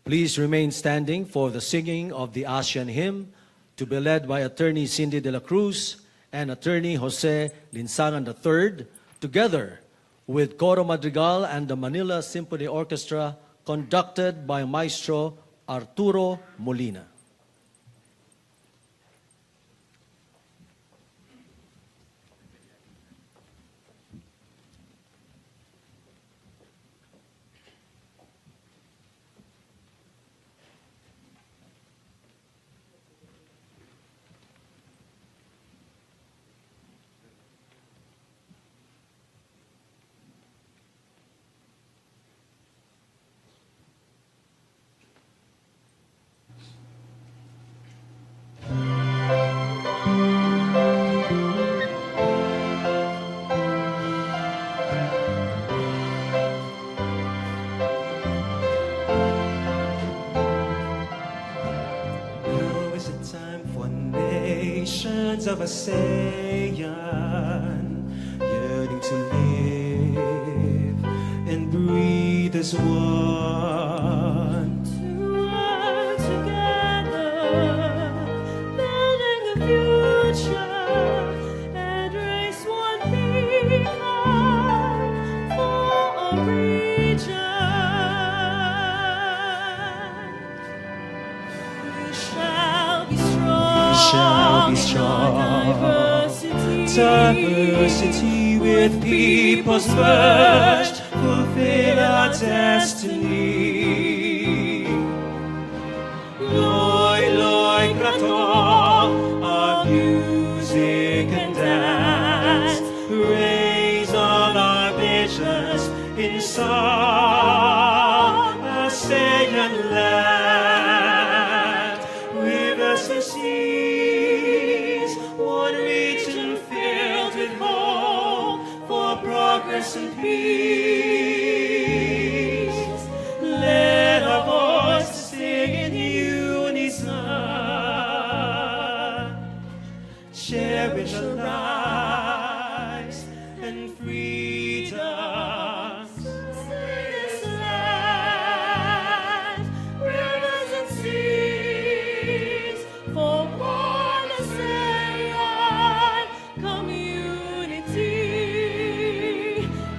Please remain standing for the singing of the ASEAN hymn to be led by Attorney Cindy de la Cruz and Attorney Jose Linsangan III, together with Coro Madrigal and the Manila Symphony Orchestra, conducted by Maestro Arturo Molina. Of ASEAN, yearning to live and breathe as one. To work together, building the future, and raise one beacon for a region. We shall be strong. We shall be strong. Diversity with peoples merged, fulfill our destiny. Loi, loi, grato, our music and dance, raise all our visions in song. ASEAN land, rivers and seas, one region filled with hope for progress and peace. Let our voices sing in unison, cherish our lives and freedom. This land, rivers and seas, for one ASEAN community.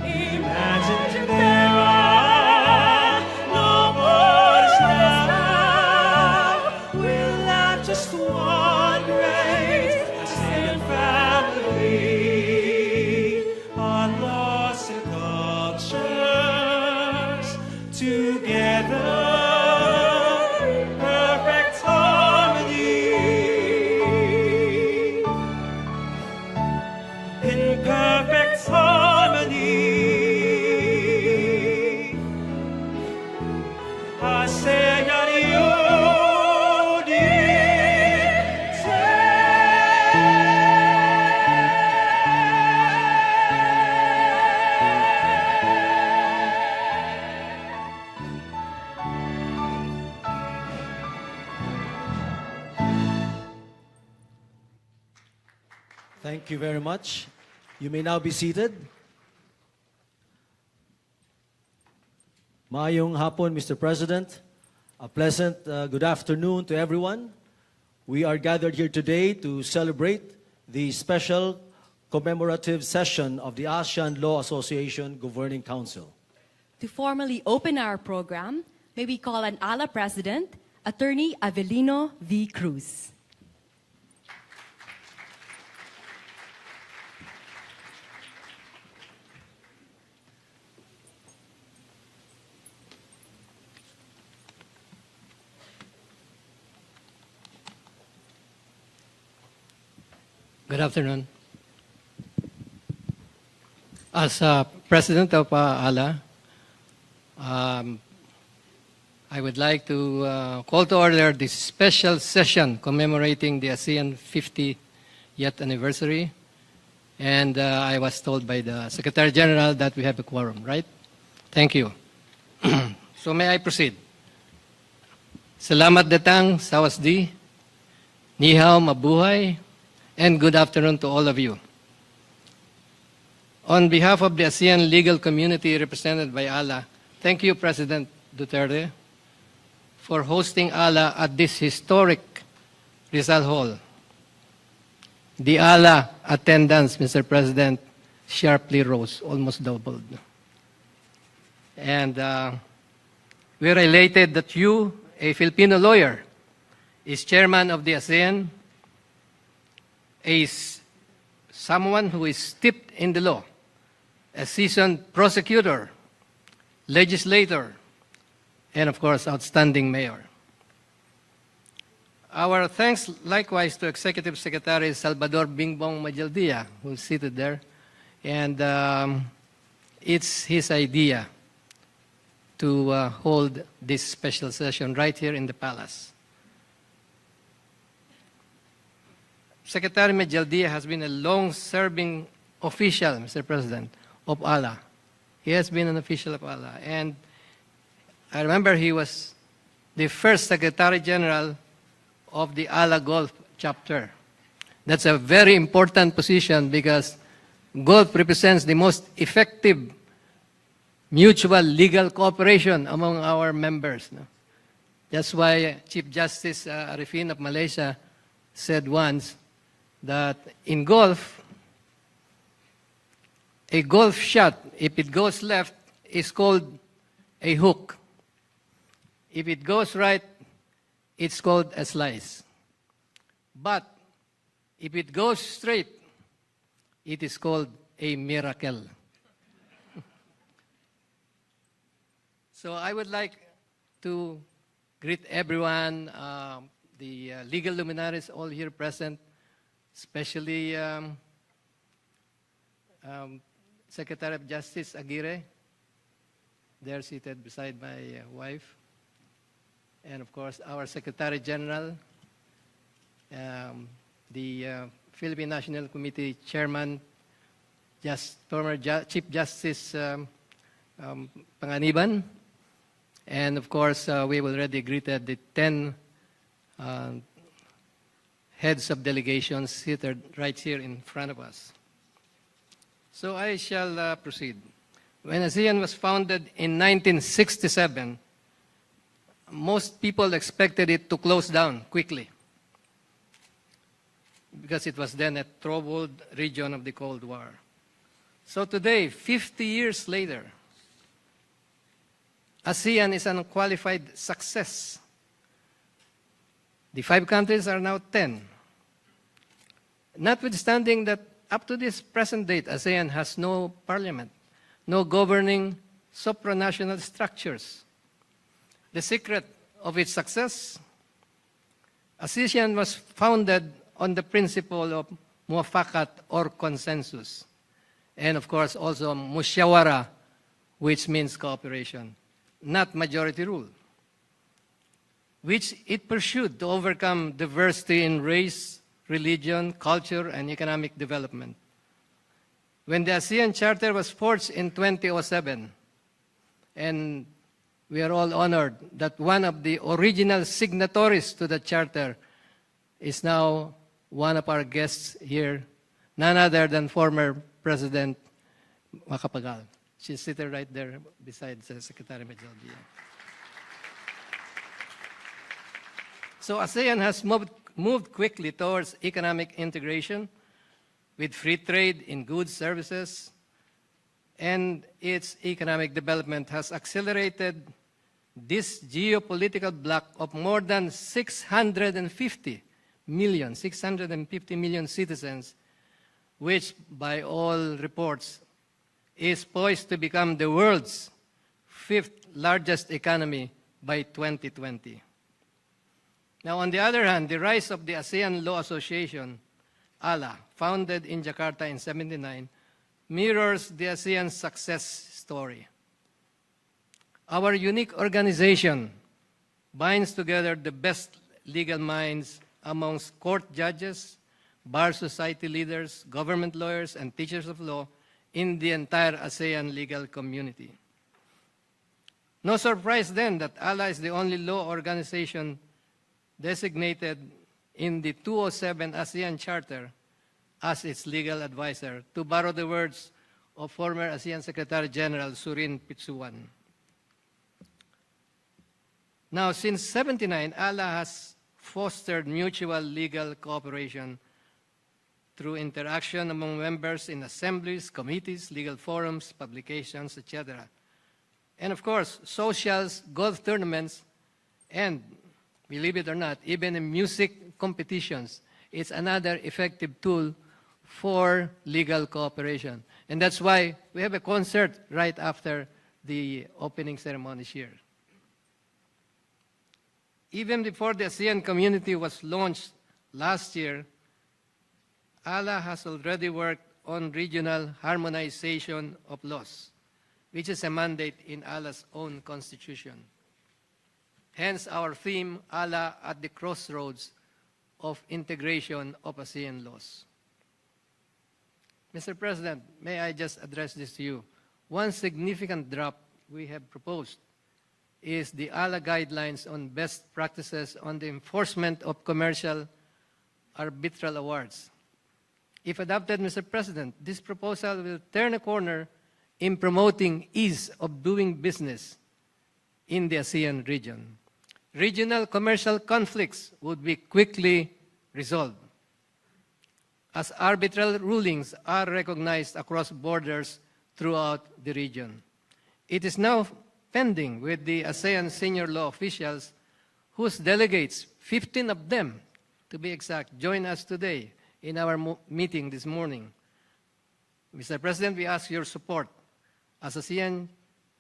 Imagine there are no borders now. We'll have just one great ASEAN family. Our laws and cultures together in perfect harmony. In perfect harmony. ASEAN Thank you very much. You may now be seated. Maayong hapon, Mr. President. A pleasant good afternoon to everyone. We are gathered here today to celebrate the special commemorative session of the ASEAN Law Association Governing Council. To formally open our program, may we call on ALA President, Attorney Avelino V. Cruz. Good afternoon. As President of ALA, I would like to call to order this special session commemorating the ASEAN 50th anniversary. And I was told by the Secretary General that we have a quorum, right? Thank you. So may I proceed? Salamat datang, sawasdi, ni hao, mabuhay, and good afternoon to all of you. On behalf of the ASEAN legal community represented by ALA, thank you, President Duterte, for hosting ALA at this historic Rizal Hall. The ALA attendance, Mr. President, sharply rose, almost doubled. And we're elated that you, a Filipino lawyer, is chairman of the ASEAN, someone who is steeped in the law, a seasoned prosecutor, legislator, and of course, outstanding mayor. Our thanks likewise to Executive Secretary Salvador Bingbong Majaldia, who's seated there, and it's his idea to hold this special session right here in the palace. Secretary Majaldia has been a long-serving official, Mr. President, of ALA. He has been an official of ALA, and I remember he was the first Secretary General of the ALA Golf chapter. That's a very important position because golf represents the most effective mutual legal cooperation among our members. No? That's why Chief Justice Arifin of Malaysia said once that in golf, a golf shot, if it goes left, is called a hook. If it goes right, it's called a slice. But if it goes straight, it is called a miracle. So I would like to greet everyone, the legal luminaries all here present, especially Secretary of Justice Aguirre, there seated beside my wife, and of course our Secretary General, the Philippine National Committee Chairman, former Chief Justice Panganiban, and of course we've already greeted the 10 heads of delegations seated right here in front of us. So I shall proceed. When ASEAN was founded in 1967, most people expected it to close down quickly because it was then a troubled region of the Cold War. So today, 50 years later, ASEAN is an unqualified success. The 5 countries are now 10. Notwithstanding that up to this present date, ASEAN has no parliament, no governing supranational structures. The secret of its success, ASEAN was founded on the principle of muafakat or consensus, and of course also musyawara, which means cooperation, not majority rule, which it pursued to overcome diversity in race, religion, culture, and economic development. When the ASEAN Charter was forged in 2007, and we are all honored that one of the original signatories to the Charter is now one of our guests here, none other than former President Macapagal. She's sitting right there beside Secretary Majaldia. So ASEAN has moved quickly towards economic integration with free trade in goods, services, and its economic development has accelerated this geopolitical bloc of more than 650 million citizens, which by all reports is poised to become the world's 5th largest economy by 2020. Now, on the other hand, the rise of the ASEAN Law Association, ALA, founded in Jakarta in 1979, mirrors the ASEAN success story. Our unique organization binds together the best legal minds amongst court judges, bar society leaders, government lawyers, and teachers of law in the entire ASEAN legal community. No surprise then that ALA is the only law organization designated in the 2007 ASEAN Charter as its legal advisor, to borrow the words of former ASEAN Secretary General Surin Pitsuwan. Now, since 79, ALA has fostered mutual legal cooperation through interaction among members in assemblies, committees, legal forums, publications, etc. And of course, socials, golf tournaments, and believe it or not, even in music competitions, it's another effective tool for legal cooperation. And that's why we have a concert right after the opening ceremonies here. Even before the ASEAN community was launched last year, ALA has already worked on regional harmonization of laws, which is a mandate in ALA's own constitution. Hence our theme, ALA at the crossroads of integration of ASEAN laws. Mr. President, may I just address this to you? One significant drop we have proposed is the ALA guidelines on best practices on the enforcement of commercial arbitral awards. If adopted, Mr. President, this proposal will turn a corner in promoting ease of doing business in the ASEAN region. Regional commercial conflicts would be quickly resolved, as arbitral rulings are recognized across borders throughout the region. It is now pending with the ASEAN senior law officials, whose delegates, 15 of them to be exact, join us today in our meeting this morning. Mr. President, we ask your support as ASEAN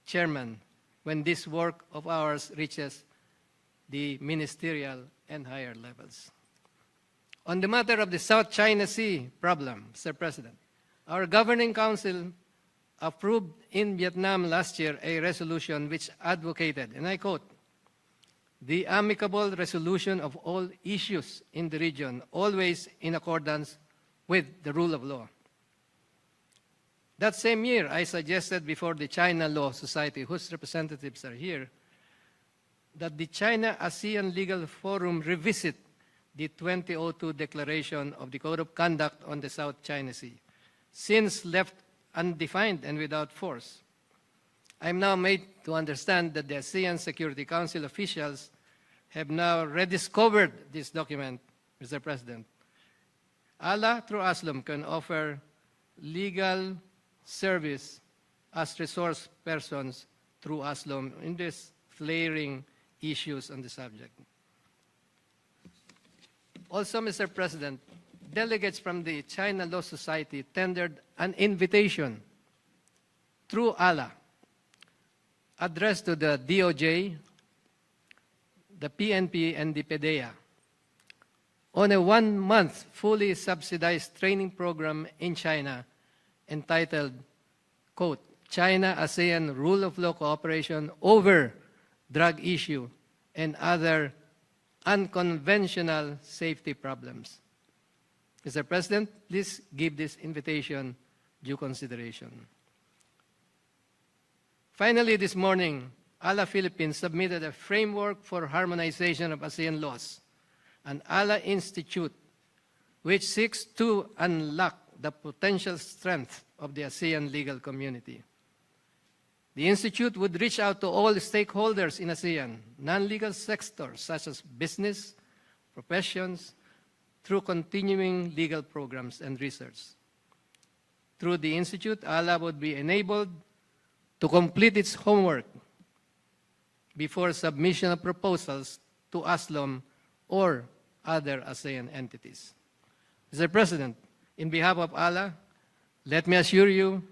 chairman when this work of ours reaches the ministerial and higher levels. On the matter of the South China Sea problem, Mr. President, our governing council approved in Vietnam last year a resolution which advocated, and I quote, "the amicable resolution of all issues in the region, always in accordance with the rule of law." That same year, I suggested before the China Law Society, whose representatives are here, that the China-ASEAN Legal Forum revisit the 2002 Declaration of the Code of Conduct on the South China Sea, since left undefined and without force. I am now made to understand that the ASEAN Security Council officials have now rediscovered this document, Mr. President. ALA, through ASLOM, can offer legal service as resource persons through ASLOM in these flaring issues on the subject. Also, Mr. President, delegates from the China Law Society tendered an invitation through ALA addressed to the DOJ, the PNP, and the PDEA on a one-month fully subsidized training program in China entitled, quote, "China-ASEAN Rule of Law Cooperation over Drug Issue and Other Unconventional Safety Problems." Mr. President, please give this invitation due consideration. Finally, this morning, ALA Philippines submitted a framework for harmonization of ASEAN laws, an ALA Institute, which seeks to unlock the potential strength of the ASEAN legal community. The Institute would reach out to all stakeholders in ASEAN, non-legal sectors such as business, professions, through continuing legal programs and research. Through the Institute, ALA would be enabled to complete its homework before submission of proposals to ASLOM or other ASEAN entities. Mr. President, in behalf of ALA, let me assure you,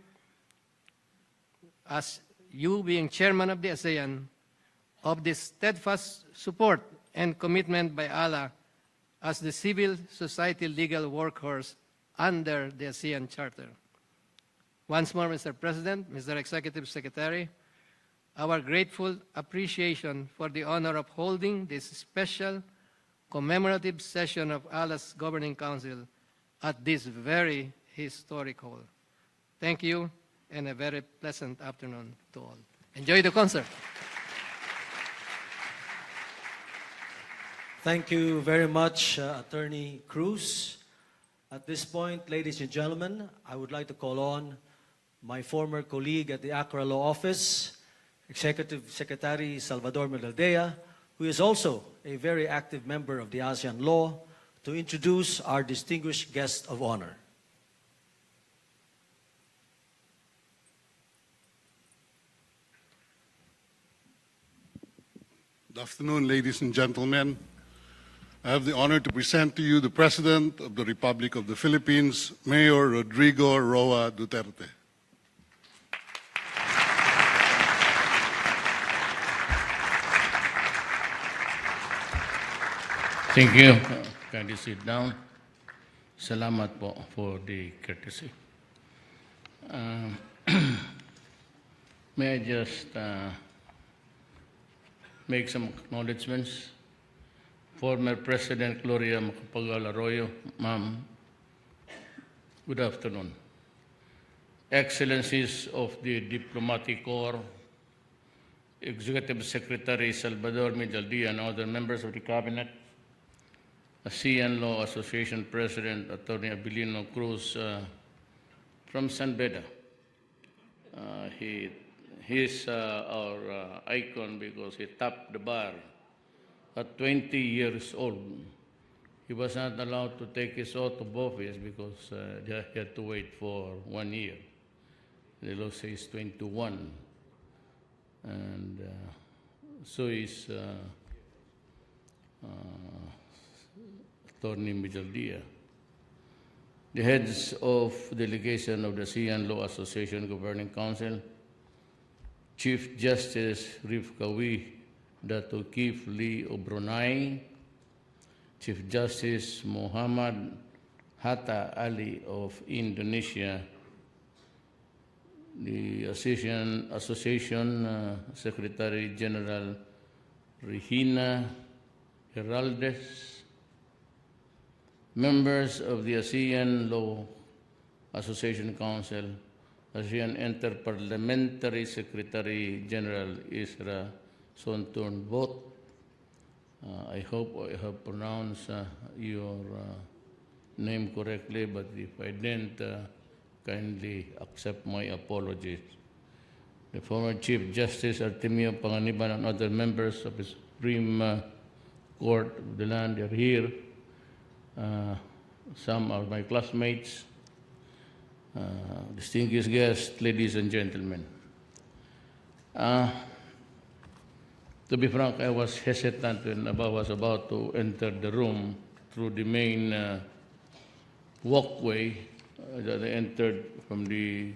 as you being chairman of the ASEAN, of the steadfast support and commitment by ALA as the civil society legal workhorse under the ASEAN Charter. Once more, Mr. President, Mr. Executive Secretary, our grateful appreciation for the honor of holding this special commemorative session of ALA's Governing Council at this very historic hall. Thank you, and a very pleasant afternoon to all. Enjoy the concert. Thank you very much, Attorney Cruz. At this point, ladies and gentlemen, I would like to call on my former colleague at the Accra Law Office, Executive Secretary Salvador Medaldea, who is also a very active member of the ASEAN Law, to introduce our distinguished guest of honor. Good afternoon, ladies and gentlemen. I have the honor to present to you the President of the Republic of the Philippines, Mayor Rodrigo Roa Duterte. Thank you. Kindly sit down. Salamat po for the courtesy. May I just make some acknowledgements? Former President Gloria Macapagal Arroyo, ma'am, good afternoon. Excellencies of the Diplomatic Corps, Executive Secretary Salvador Medaldia and other members of the Cabinet, ASEAN Law Association President Attorney Abilino Cruz from San Beda. He's our icon because he topped the bar at 20 years old. He was not allowed to take his oath of office because he had to wait for 1 year. The law says 21. And so is Attorney Medaldia. The heads of delegation of the ASEAN Law Association Governing Council, Chief Justice Rifkawi Dato Kif Lee of Brunei, Chief Justice Muhammad Hatta Ali of Indonesia, the Association Secretary General Regina Heraldes, members of the ASEAN Law Association Council, ASEAN Interparliamentary Secretary General Isra Sonturn Vote. I hope I have pronounced your name correctly, but if I didn't, kindly accept my apologies. The former Chief Justice Artemio Panganiban and other members of the Supreme Court of the land are here. Some are my classmates, distinguished guests, ladies and gentlemen. To be frank, I was hesitant when I was about to enter the room through the main walkway that I entered from the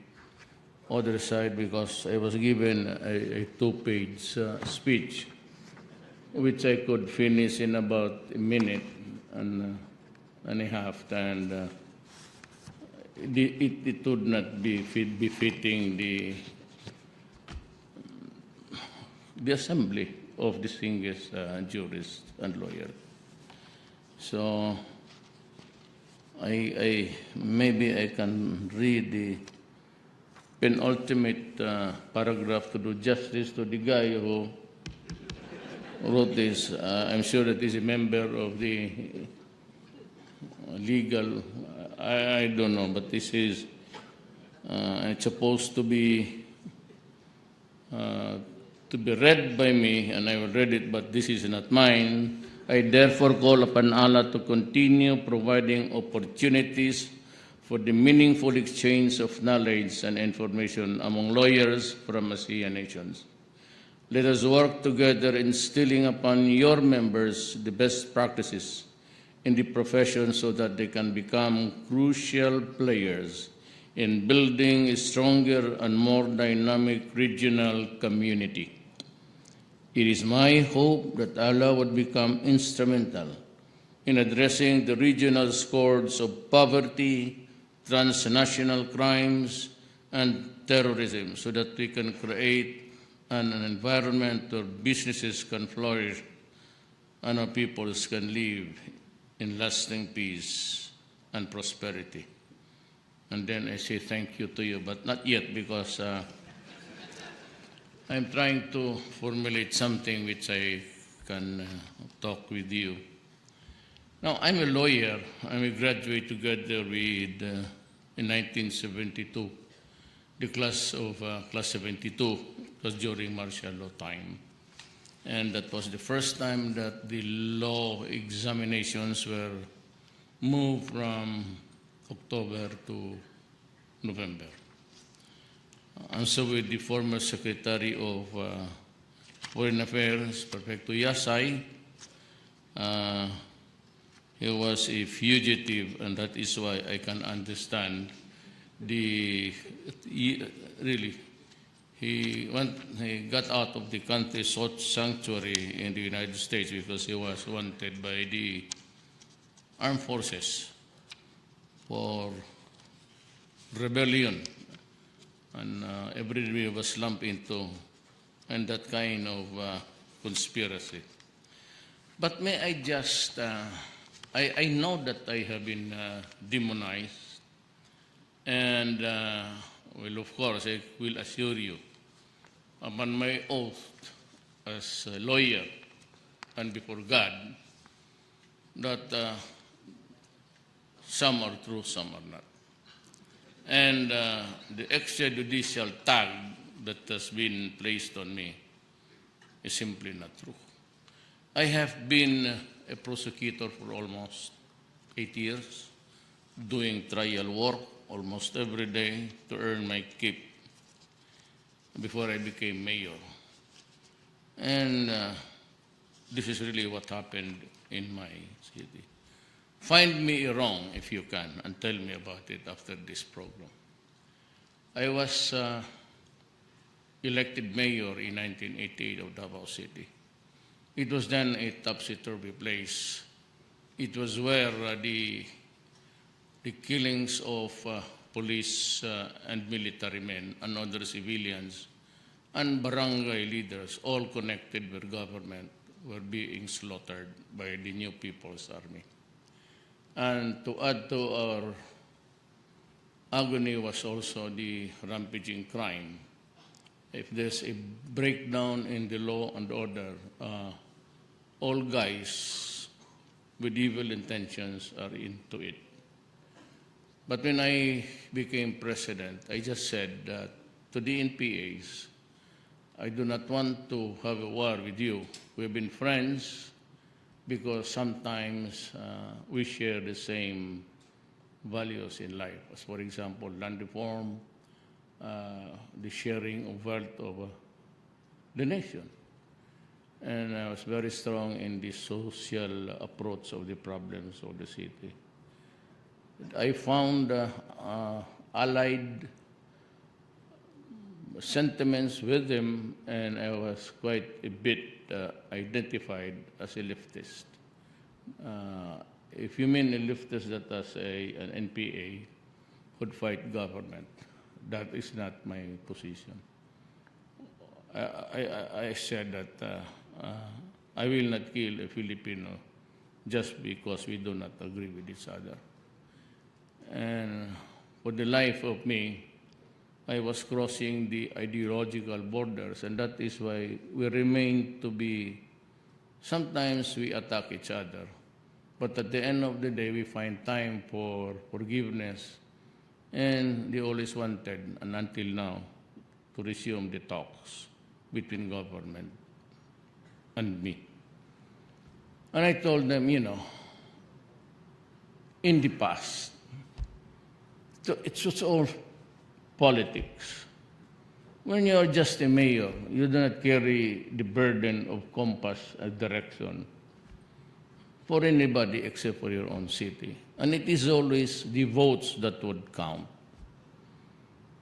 other side because I was given a two-page speech, which I could finish in about a minute and a half, and it would not be befitting the assembly of distinguished jurists and lawyers. So maybe I can read the penultimate paragraph to do justice to the guy who wrote this. I'm sure that he's a member of the legal, I don't know, but this is, it's supposed to be read by me, and I will read it, but this is not mine. I therefore call upon Allah to continue providing opportunities for the meaningful exchange of knowledge and information among lawyers from ASEAN nations. Let us work together instilling upon your members the best practices in the profession so that they can become crucial players in building a stronger and more dynamic regional community. It is my hope that Allah would become instrumental in addressing the regional scourge of poverty, transnational crimes, and terrorism so that we can create an environment where businesses can flourish and our peoples can live in lasting peace and prosperity. And then I say thank you to you, but not yet because I'm trying to formulate something which I can talk with you. Now, I'm a lawyer. I'm a graduate together with, in 1972, the class of class 72, it was during martial law time. And that was the first time that the law examinations were moved from October to November. And so with the former Secretary of Foreign Affairs, Prefecto Yasay, he was a fugitive, and that is why I can understand he got out of the country, sought sanctuary in the United States because he was wanted by the armed forces for rebellion, and everybody was lumped into and that kind of conspiracy. But may I just, I know that I have been demonized, and well, of course, I will assure you, upon my oath as a lawyer and before God, that some are true, some are not. And the extrajudicial tag that has been placed on me is simply not true. I have been a prosecutor for almost 8 years, doing trial work almost every day to earn my keep before I became mayor. And this is really what happened in my city. Find me wrong if you can and tell me about it after this program. I was elected mayor in 1988 of Davao City. It was then a topsy-turvy place. It was where the killings of police and military men and other civilians and barangay leaders, all connected with government, were being slaughtered by the New People's Army. And to add to our agony was also the rampaging crime. If there's a breakdown in the law and order, all guys with evil intentions are into it. But when I became president, I just said that to the NPAs, I do not want to have a war with you. We've been friends because sometimes we share the same values in life. As for example, land reform, the sharing of wealth of the nation. And I was very strong in the social approach of the problems of the city. I found allied sentiments with him, and I was quite a bit identified as a leftist. If you mean a leftist that as an NPA would fight government, that is not my position. I said that I will not kill a Filipino just because we do not agree with each other. And for the life of me, I was crossing the ideological borders, and that is why we remain to be, sometimes we attack each other, but at the end of the day, we find time for forgiveness, and they always wanted, and until now, to resume the talks between government and me. And I told them, you know, in the past, it's just all politics. When you're just a mayor, you do not carry the burden of compass and direction for anybody except for your own city. And it is always the votes that would count.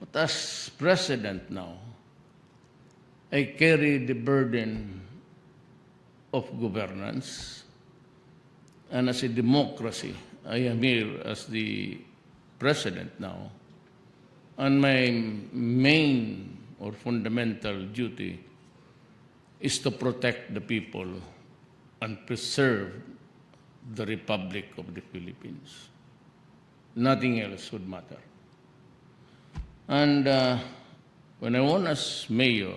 But as president now, I carry the burden of governance, and as a democracy, I am here as the president now, and my main or fundamental duty is to protect the people and preserve the Republic of the Philippines. Nothing else would matter. And when I won as mayor,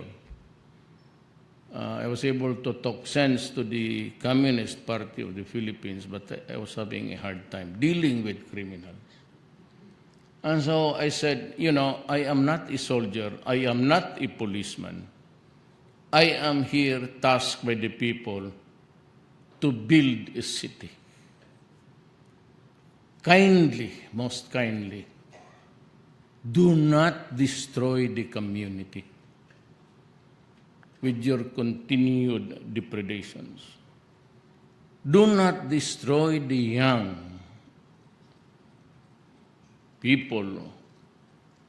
I was able to talk sense to the Communist Party of the Philippines, but I was having a hard time dealing with criminals. And so I said, you know, I am not a soldier, I am not a policeman, I am here tasked by the people to build a city. Kindly, most kindly, do not destroy the community with your continued depredations. Do not destroy the young people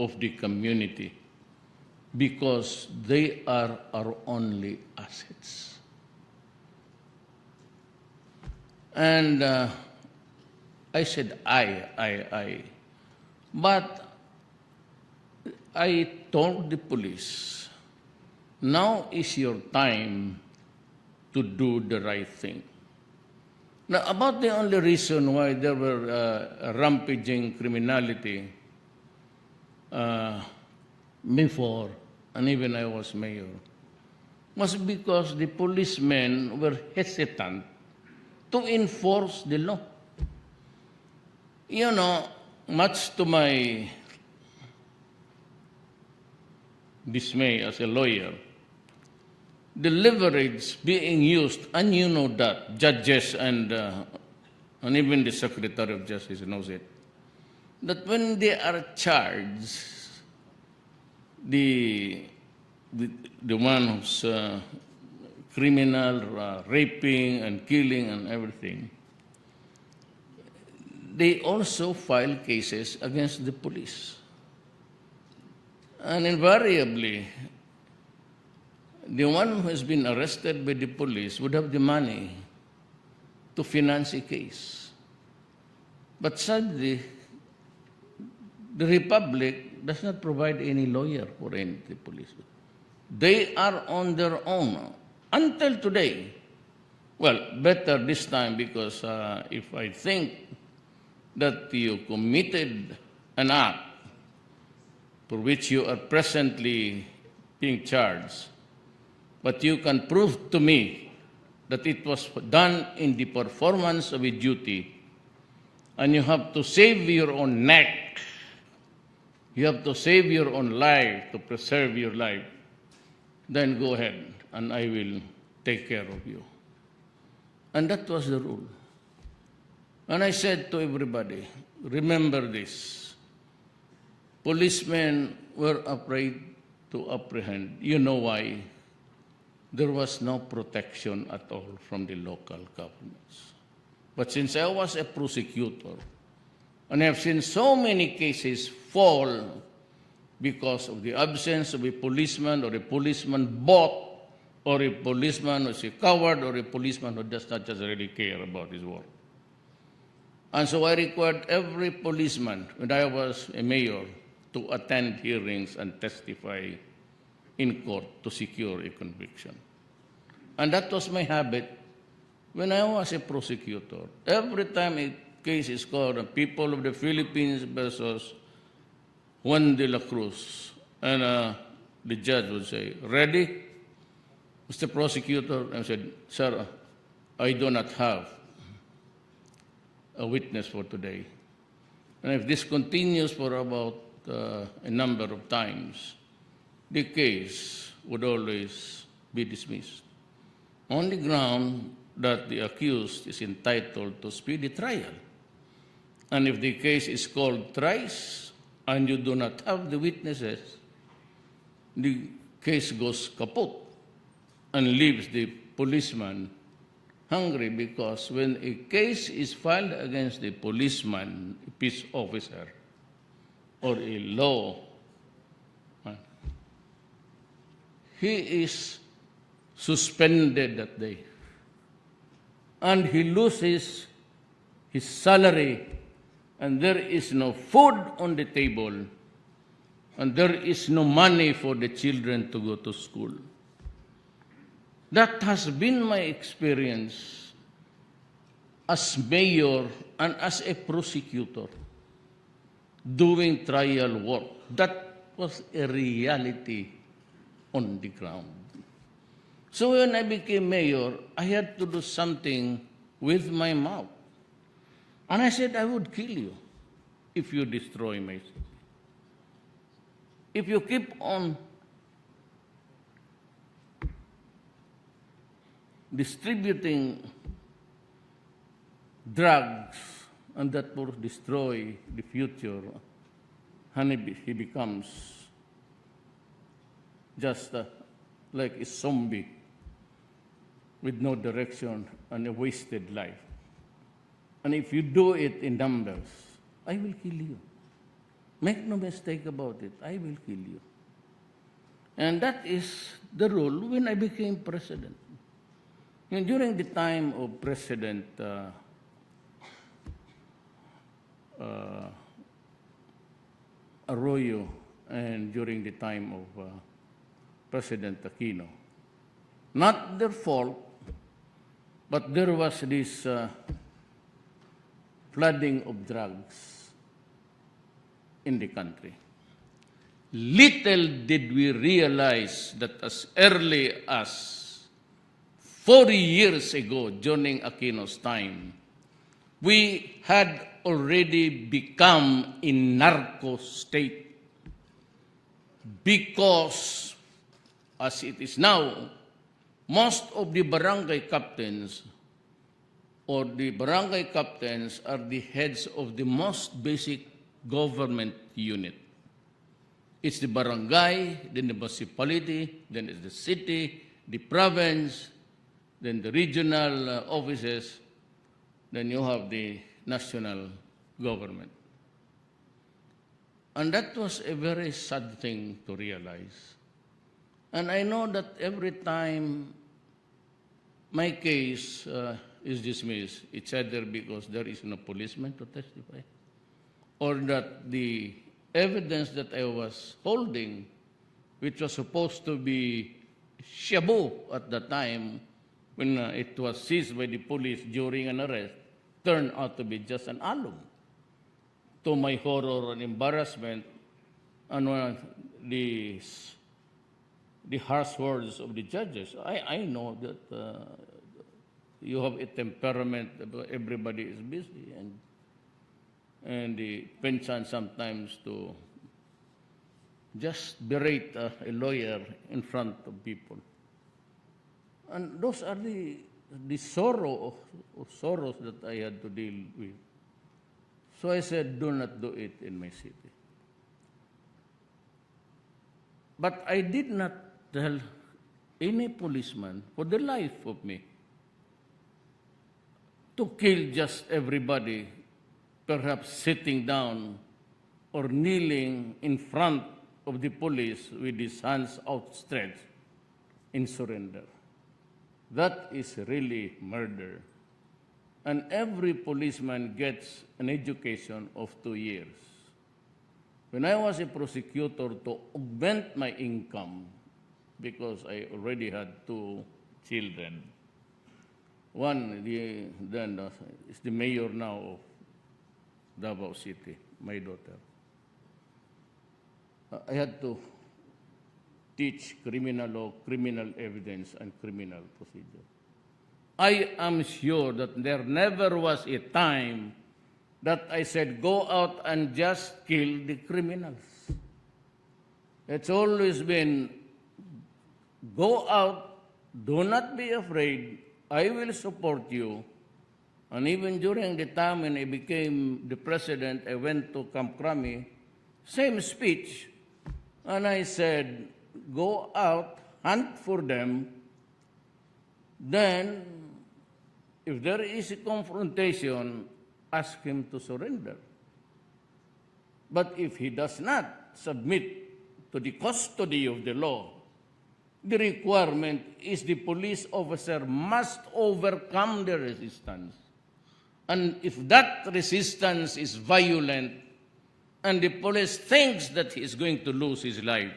of the community because they are our only assets. And I said, I. But I told the police, now is your time to do the right thing. Now, about the only reason why there were rampaging criminality before, and even I was mayor, was because the policemen were hesitant to enforce the law. You know, much to my dismay as a lawyer, the leverage being used, and you know that, judges and even the Secretary of Justice knows it, that when they are charged, the one who's criminal, raping and killing and everything, they also file cases against the police. And invariably, the one who has been arrested by the police would have the money to finance a case. But sadly, the Republic does not provide any lawyer for any of the police. They are on their own until today. Well, better this time because if I think that you committed an act for which you are presently being charged, but you can prove to me that it was done in the performance of a duty, and you have to save your own neck, you have to save your own life to preserve your life, then go ahead and I will take care of you. And that was the rule. And I said to everybody, remember this, policemen were afraid to apprehend. You know why? There was no protection at all from the local governments. But since I was a prosecutor, and I have seen so many cases fall because of the absence of a policeman or a policeman bought or a policeman who's a coward or a policeman who does not just really care about his work. And so I required every policeman, when I was a mayor, to attend hearings and testify in court to secure a conviction. And that was my habit when I was a prosecutor. Every time a case is called, the people of the Philippines versus Juan de la Cruz, and the judge would say, ready, Mr. Prosecutor? I said, sir, I do not have a witness for today. And if this continues for about a number of times, the case would always be dismissed on the ground that the accused is entitled to speedy trial. And if the case is called thrice and you do not have the witnesses, the case goes kaput and leaves the policeman hungry, because when a case is filed against a policeman, a peace officer, or a law, he is suspended that day. And he loses his salary, and there is no food on the table, and there is no money for the children to go to school. That has been my experience as mayor and as a prosecutor doing trial work. That was a reality on the ground. So when I became mayor, I had to do something with my mouth. And I said, I would kill you if you destroy my city. If you keep on distributing drugs, and that will destroy the future, and he becomes just like a zombie with no direction and a wasted life. And if you do it in numbers, I will kill you. Make no mistake about it, I will kill you. And that is the rule when I became president. And during the time of President Arroyo and during the time of President Aquino, not their fault, but there was this flooding of drugs in the country. Little did we realize that as early as 40 years ago, during Aquino's time, we had already become a narco state because, as it is now, most of the barangay captains are the heads of the most basic government unit. It's the barangay, then the municipality, then it's the city, the province, then the regional offices, then you have the national government. And that was a very sad thing to realize. And I know that every time my case is dismissed, it's either because there is no policeman to testify, or that the evidence that I was holding, which was supposed to be shabu at the time when it was seized by the police during an arrest, turned out to be just an alum. To my horror and embarrassment, and the harsh words of the judges, I know that you have a temperament, everybody is busy, and the penchant sometimes to just berate a lawyer in front of people. And those are the sorrows that I had to deal with. So I said, do not do it in my city. But I did not tell any policeman for the life of me to kill just everybody, perhaps sitting down or kneeling in front of the police with his hands outstretched in surrender. That is really murder. And every policeman gets an education of 2 years. When I was a prosecutor, to augment my income, because I already had 2 children. One is the mayor now of Davao City, my daughter. I had to teach criminal law, criminal evidence, and criminal procedure. I am sure that there never was a time that I said, go out and just kill the criminals. It's always been, go out, do not be afraid, I will support you. And even during the time when I became the president, I went to Camp Crame, same speech, and I said, go out, hunt for them, then if there is a confrontation, ask him to surrender. But if he does not submit to the custody of the law, the requirement is the police officer must overcome the resistance. And if that resistance is violent and the police thinks that he is going to lose his life,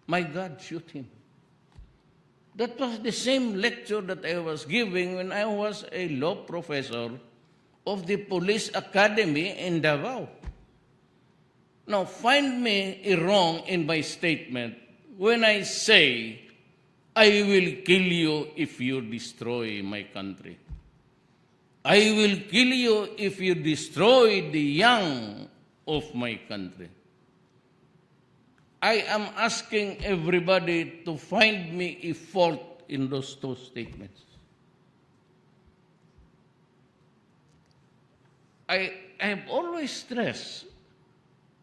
my God, shoot him. That was the same lecture that I was giving when I was a law professor of the Police Academy in Davao. Now, find me wrong in my statement when I say, I will kill you if you destroy my country. I will kill you if you destroy the young of my country. I am asking everybody to find me a fault in those 2 statements. I have always stressed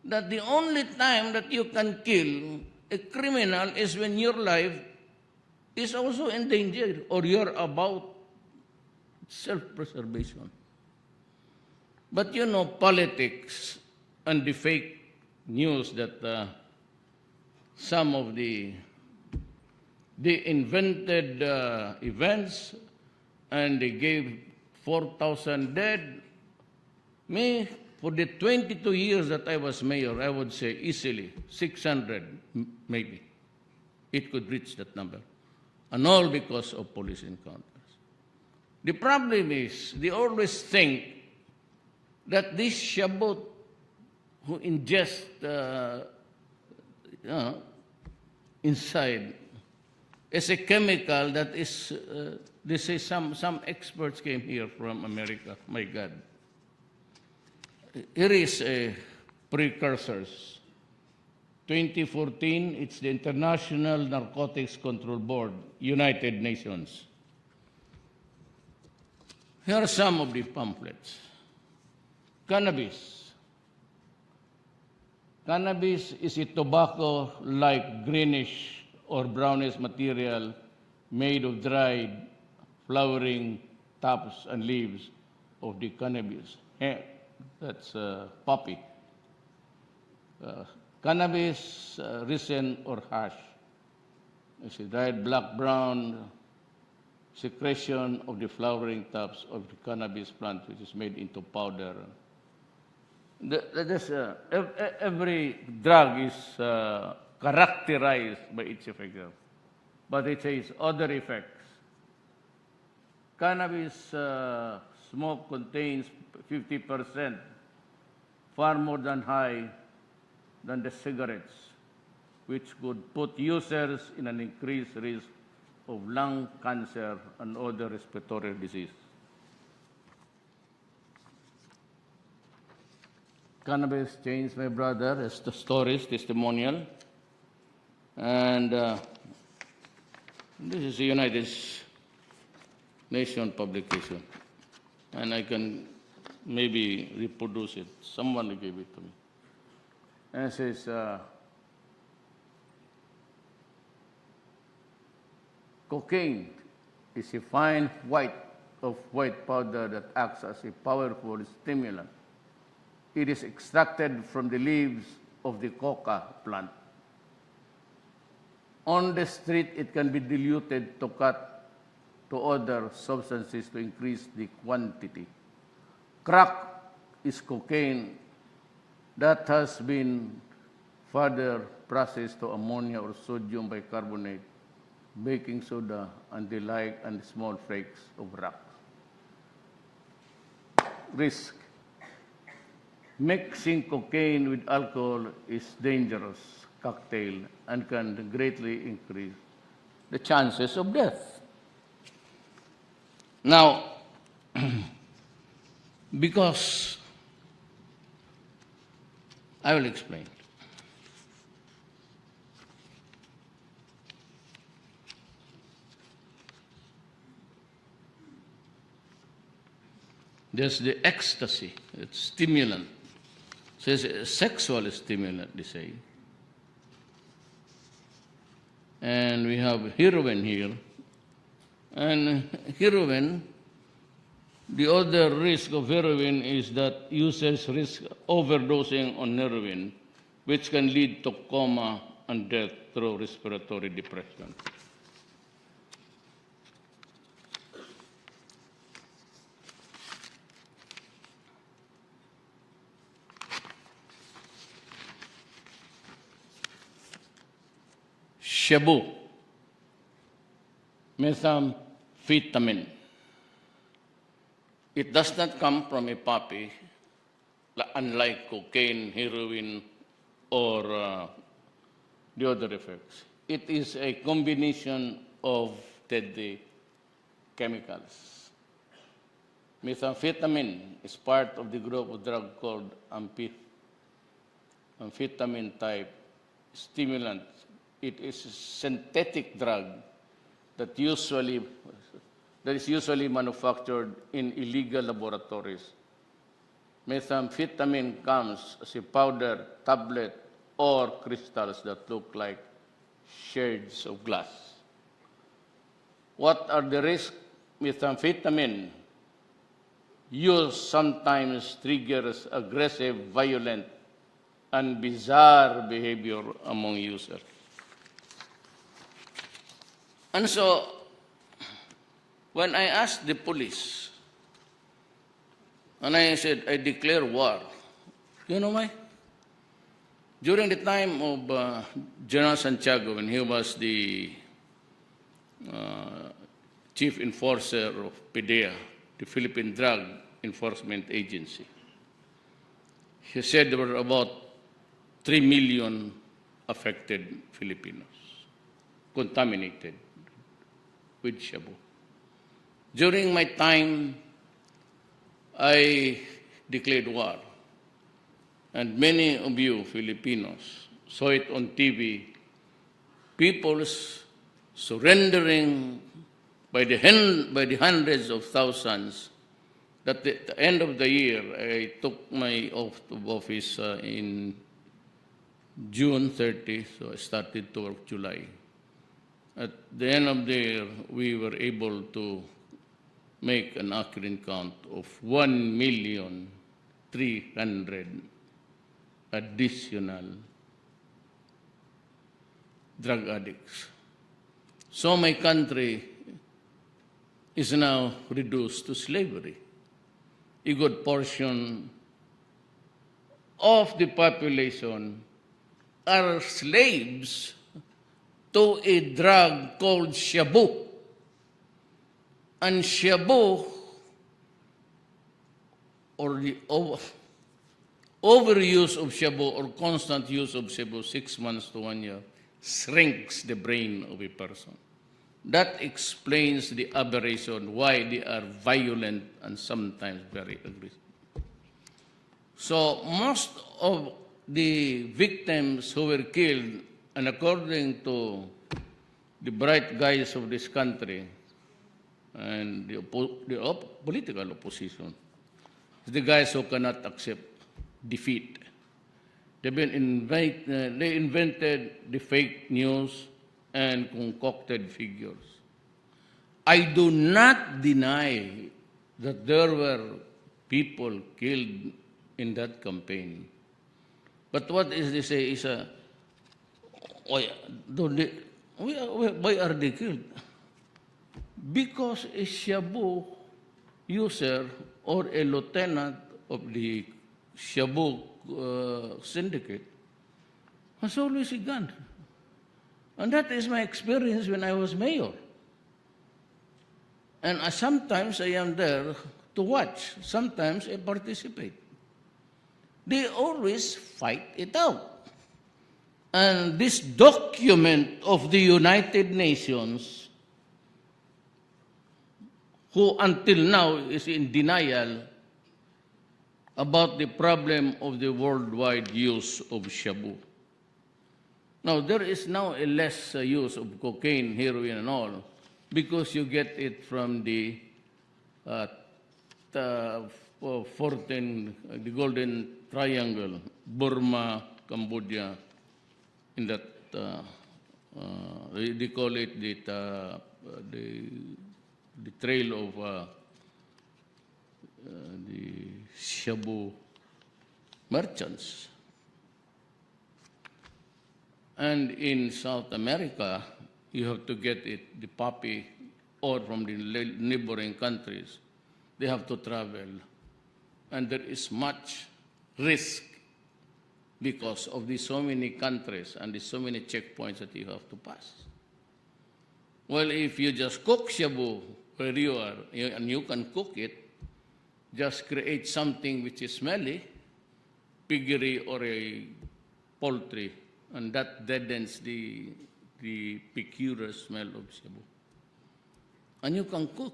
that the only time that you can kill a criminal is when your life is also endangered or you're about self-preservation. But you know, politics and the fake news that some of they invented events and they gave 4,000 dead. Me, for the 22 years that I was mayor, I would say easily 600, maybe. It could reach that number. And all because of police encounters. The problem is, they always think that this shabot who ingest inside is a chemical that is, they say some experts came here from America, my God. Here is a precursors. 2014, it's the International Narcotics Control Board, United Nations. Here are some of the pamphlets. Cannabis. Cannabis is a tobacco-like greenish or brownish material made of dried, flowering tops and leaves of the cannabis. That's poppy. Cannabis, resin, or hash. It's a dried black-brown secretion of the flowering tops of the cannabis plant, which is made into powder. Every drug is characterized by its effect, but it says other effects. Cannabis smoke contains 50%, far more than high than the cigarettes, which could put users in an increased risk of lung cancer and other respiratory disease. Cannabis changed my brother as the stories, testimonial. And this is a United Nations publication. And I can maybe reproduce it. Someone gave it to me. And it says, cocaine is a fine white powder that acts as a powerful stimulant. It is extracted from the leaves of the coca plant. On the street, it can be diluted to cut to other substances to increase the quantity. Crack is cocaine that has been further processed to ammonia or sodium bicarbonate, baking soda, and the like, and small flakes of rock. Risk. Mixing cocaine with alcohol is dangerous cocktail and can greatly increase the chances of death. Now, because I will explain. There's the ecstasy, it's stimulant. So it's a sexual stimulant, they say. And we have heroin here. And heroin, the other risk of heroin is that users risk overdosing on heroin, which can lead to coma and death through respiratory depression. Shabu, methamphetamine. It does not come from a poppy, unlike cocaine, heroin, or the other effects. It is a combination of deadly chemicals. Methamphetamine is part of the group of drug called amphetamine type stimulant. It is a synthetic drug that is usually manufactured in illegal laboratories methamphetamine comes as a powder, tablet, or crystals that look like shards of glass. What are the risks? Methamphetamine use sometimes triggers aggressive, violent, and bizarre behavior among users. And so, when I asked the police, and I said, I declare war, you know why? During the time of General Santiago, when he was the chief enforcer of PDEA, the Philippine Drug Enforcement Agency, he said there were about 3 million affected Filipinos contaminated with shabu. During my time, I declared war. And many of you Filipinos saw it on TV, people surrendering by the hundreds of thousands. At the end of the year, I took my oath of office in June 30, so I started to work July. At the end of the year, we were able to make an accurate count of 1,300,000 additional drug addicts. So my country is now reduced to slavery. A good portion of the population are slaves to a drug called shabu. And shabu, or the overuse of shabu or constant use of shabu, 6 months to 1 year, shrinks the brain of a person. That explains the aberration, why they are violent and sometimes very aggressive. So most of the victims who were killed, and according to the bright guys of this country and the political opposition, the guys who cannot accept defeat. They invented the fake news and concocted figures. I do not deny that there were people killed in that campaign. But what is they say is, why are they killed? Because a shabu user or a lieutenant of the shabu syndicate has always a gun. And that is my experience when I was mayor. And sometimes I am there to watch. Sometimes I participate. They always fight it out. And this document of the United Nations, who until now is in denial about the problem of the worldwide use of shabu. Now, there is now a less use of cocaine, heroin, and all, because you get it from the 14, the Golden Triangle, Burma, Cambodia, in that, they call it the trail of the shabu merchants. And in South America, you have to get it, the poppy, or from the neighboring countries. They have to travel. And there is much risk because of the so many countries and the so many checkpoints that you have to pass. Well, if you just cook shabu where you are, and you can cook it, just create something which is smelly, piggery or a poultry, and that deadens the peculiar smell of shabu. And you can cook.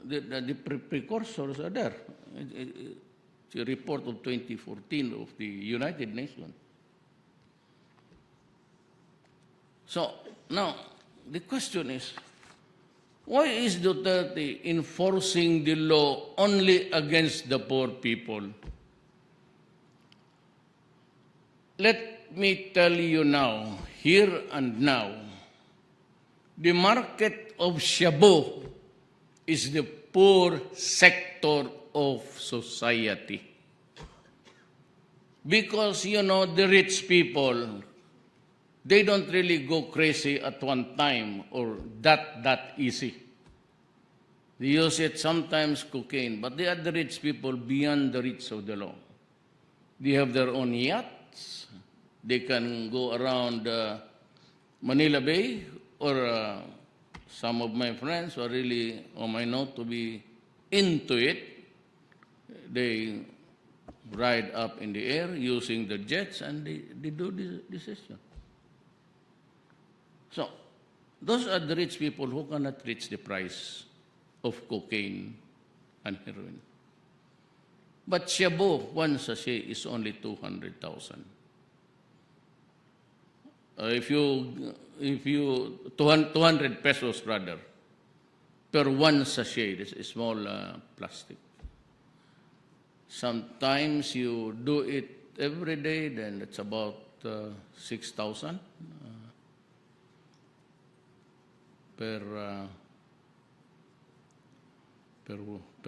The precursors are there. It's a report of 2014 of the United Nations. So now the question is, why is Duterte enforcing the law only against the poor people let me tell you now, here and now, the market of shabu is the poor sector of society. Because, the rich people, they don't really go crazy at one time or that easy. They use it sometimes cocaine, but they are the rich people beyond the reach of the law. They have their own yachts. They can go around Manila Bay, or some of my friends who are really, I know, to be into it. They ride up in the air using the jets, and they do this session. So, those are the rich people who cannot reach the price of cocaine and heroin. But shabu, one sachet, is only 200,000. If you 200 pesos rather, per one sachet, this is small plastic. Sometimes you do it every day, then it's about 6,000 per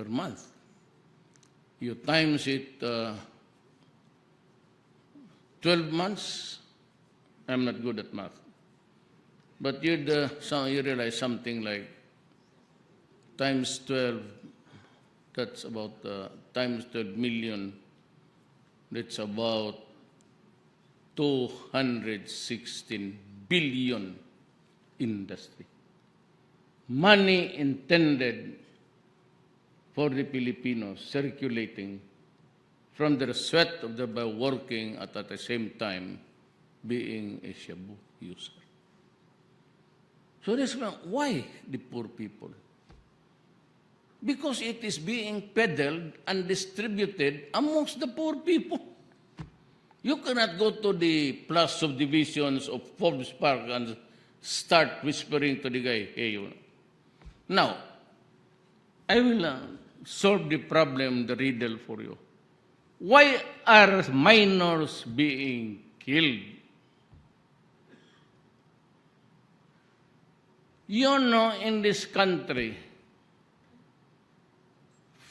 month. You times it 12 months. I'm not good at math, but you realize something like times 12. That's about times 12 million. That's about 216 billion industry. Money intended for the Filipinos circulating from their sweat of their by working at the same time being a shabu user. So this is why the poor people? Because it is being peddled and distributed amongst the poor people. You cannot go to the plus subdivisions of Forbes Park and start whispering to the guy, hey, now, I will solve the problem, the riddle for you. Why are minors being killed? In this country,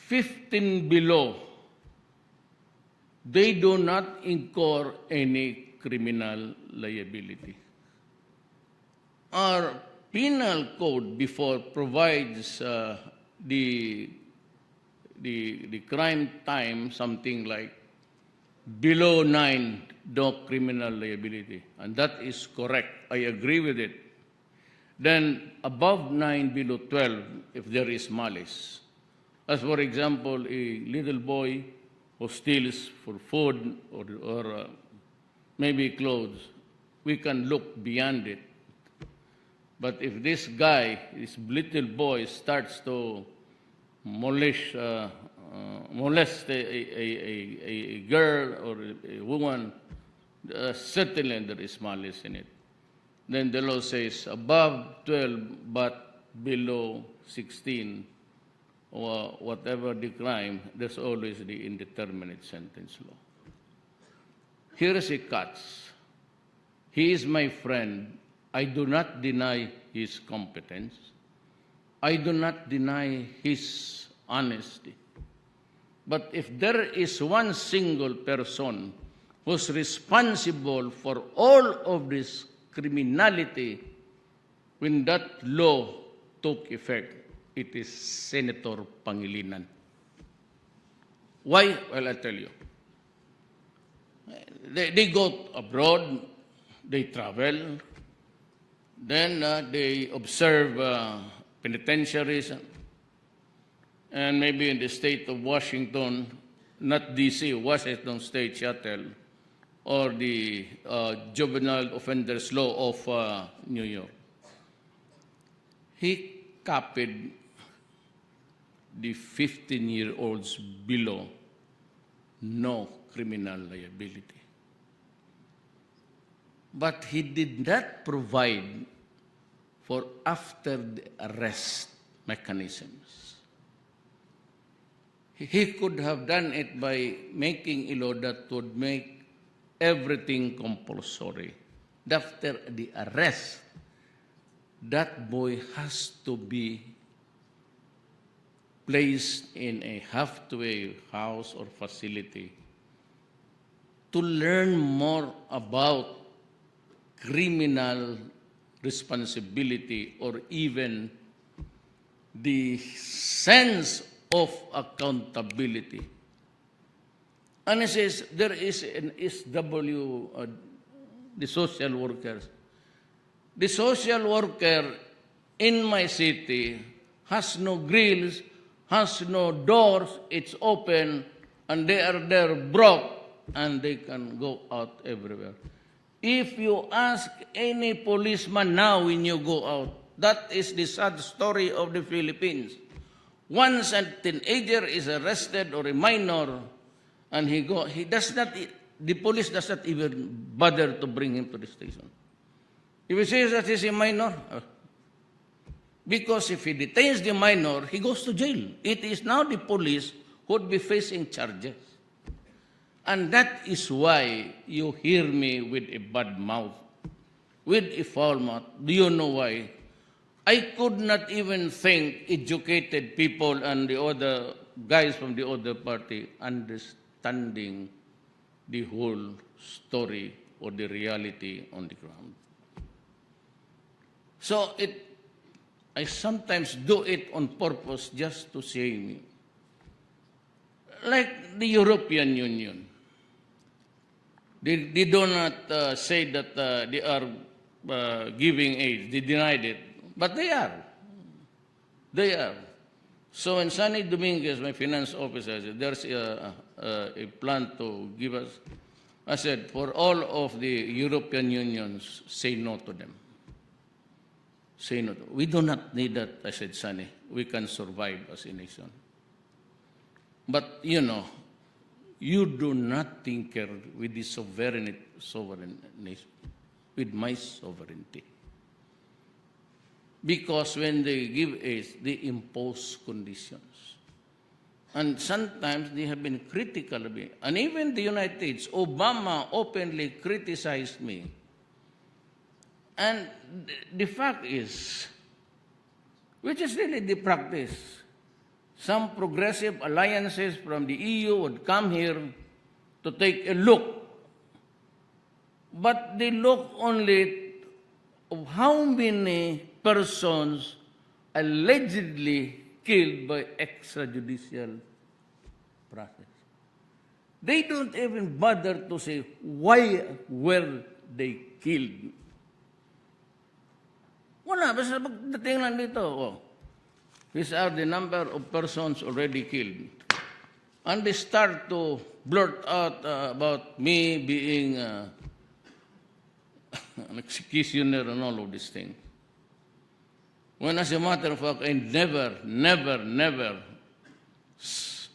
15 below, they do not incur any criminal liability. Our penal code before provides the crime time something like below 9, no criminal liability. And that is correct. I agree with it. Then above 9, below 12, if there is malice. As for example, a little boy who steals for food or maybe clothes, we can look beyond it. But if this guy, this little boy, starts to molest a girl or a woman, certainly there is malice in it. Then the law says above 12 but below 16, or whatever the crime, there's always the indeterminate sentence law. Here is a catch. He is my friend. I do not deny his competence. I do not deny his honesty. But if there is one single person who's responsible for all of this criminality, when that law took effect, it is Senator Pangilinan. Why? Well, I'll tell you. They go abroad, they travel, then they observe penitentiaries, and maybe in the state of Washington, not D.C., Washington State Shuttle, or the Juvenile Offenders Law of New York. He copied the 15-year-olds below, no criminal liability. But he did not provide for after the arrest mechanisms. He could have done it by making a law that would make everything compulsory. After the arrest, that boy has to be placed in a halfway house or facility to learn more about criminal responsibility or even the sense of accountability. And it says there is an SW, the social workers. The social worker in my city has no grills, has no doors, it's open, and they are there broke, and they can go out everywhere. If you ask any policeman now when you go out, that is the sad story of the Philippines. Once a teenager is arrested or a minor, and the police does not even bother to bring him to the station. If he says that he's a minor, because if he detains the minor, he goes to jail. It is now the police who would be facing charges. And that is why you hear me with a bad mouth, with a foul mouth. Do you know why? I could not even think educated people and the other guys from the other party understanding the whole story or the reality on the ground. So I sometimes do it on purpose just to shame you. Like the European Union. They do not say that they are giving aid. They denied it. But they are. They are. So when Sonny Dominguez, my finance officer, said there's a plan to give us, I said, for all of the European unions, say no to them. Say no. We do not need that, I said, Sonny. We can survive as a nation. But, you know, you do not tinker with the sovereign nation, with my sovereignty. Because when they give aid, they impose conditions. And sometimes they have been critical of me. And even the United States, Obama openly criticized me. And the fact is, which is really the practice, some progressive alliances from the EU would come here to take a look. But they look only of how many persons allegedly killed by extrajudicial process. They don't even bother to say why were they killed. Wala, basta pagdating lang dito, these are the number of persons already killed. And they start to blurt out about me being an executioner and all of these things. When as a matter of fact, I never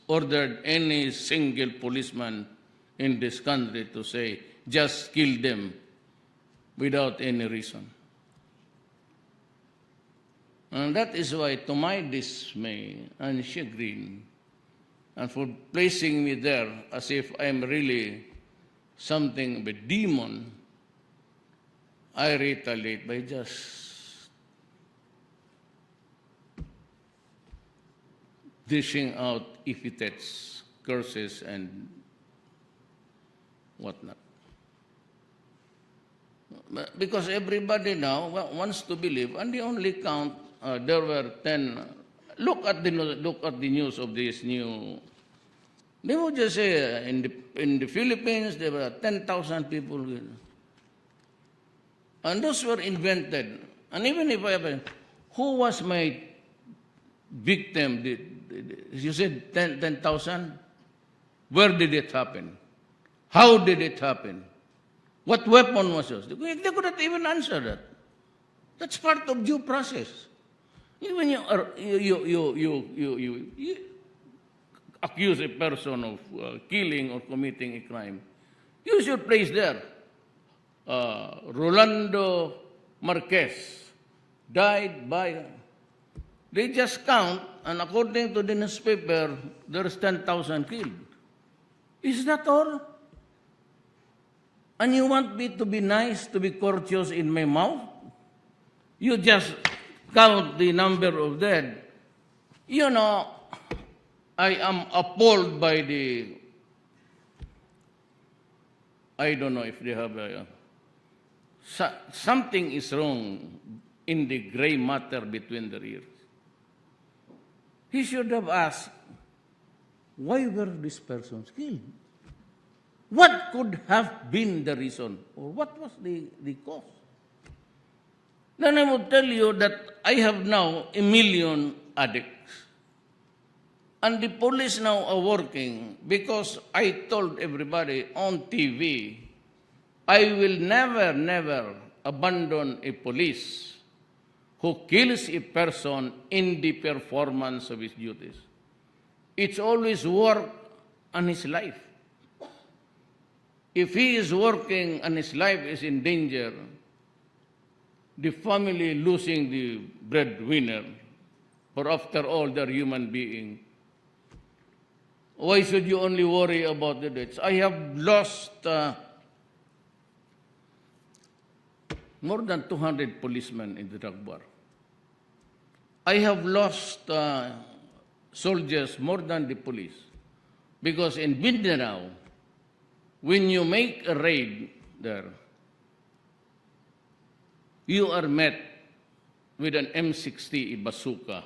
ordered any single policeman in this country to say, just kill them without any reason. And that is why, to my dismay and chagrin, and for placing me there as if I'm really something of a demon, I retaliate by just dishing out epithets, curses, and whatnot. Because everybody now wants to believe, and they only count. There were 10. Look at the news of this new. They would just say in the Philippines there were 10,000 people, and those were invented. And even if I have, who was my victim? You said 10,000. Where did it happen? How did it happen? What weapon was used? They could not even answer that. That's part of due process. When you accuse a person of killing or committing a crime, you should place there. Rolando Marquez died by. They just count, and according to the newspaper, there's 10,000 killed. Is that all? And you want me to be nice, to be courteous in my mouth? You just count the number of dead. You know, I am appalled by the, I don't know if they have something is wrong in the gray matter between their ears. He should have asked, why were these persons killed? What could have been the reason? Or what was the cause? Then I will tell you that I have now 1 million addicts. And the police now are working because I told everybody on TV, I will never, never abandon a police who kills a person in the performance of his duties. It's always work on his life. If he is working and his life is in danger, the family losing the breadwinner, for after all, they're human beings. Why should you only worry about the deaths? I have lost more than 200 policemen in the drug war. I have lost soldiers more than the police. Because in Mindanao, when you make a raid there, you are met with an M60 bazooka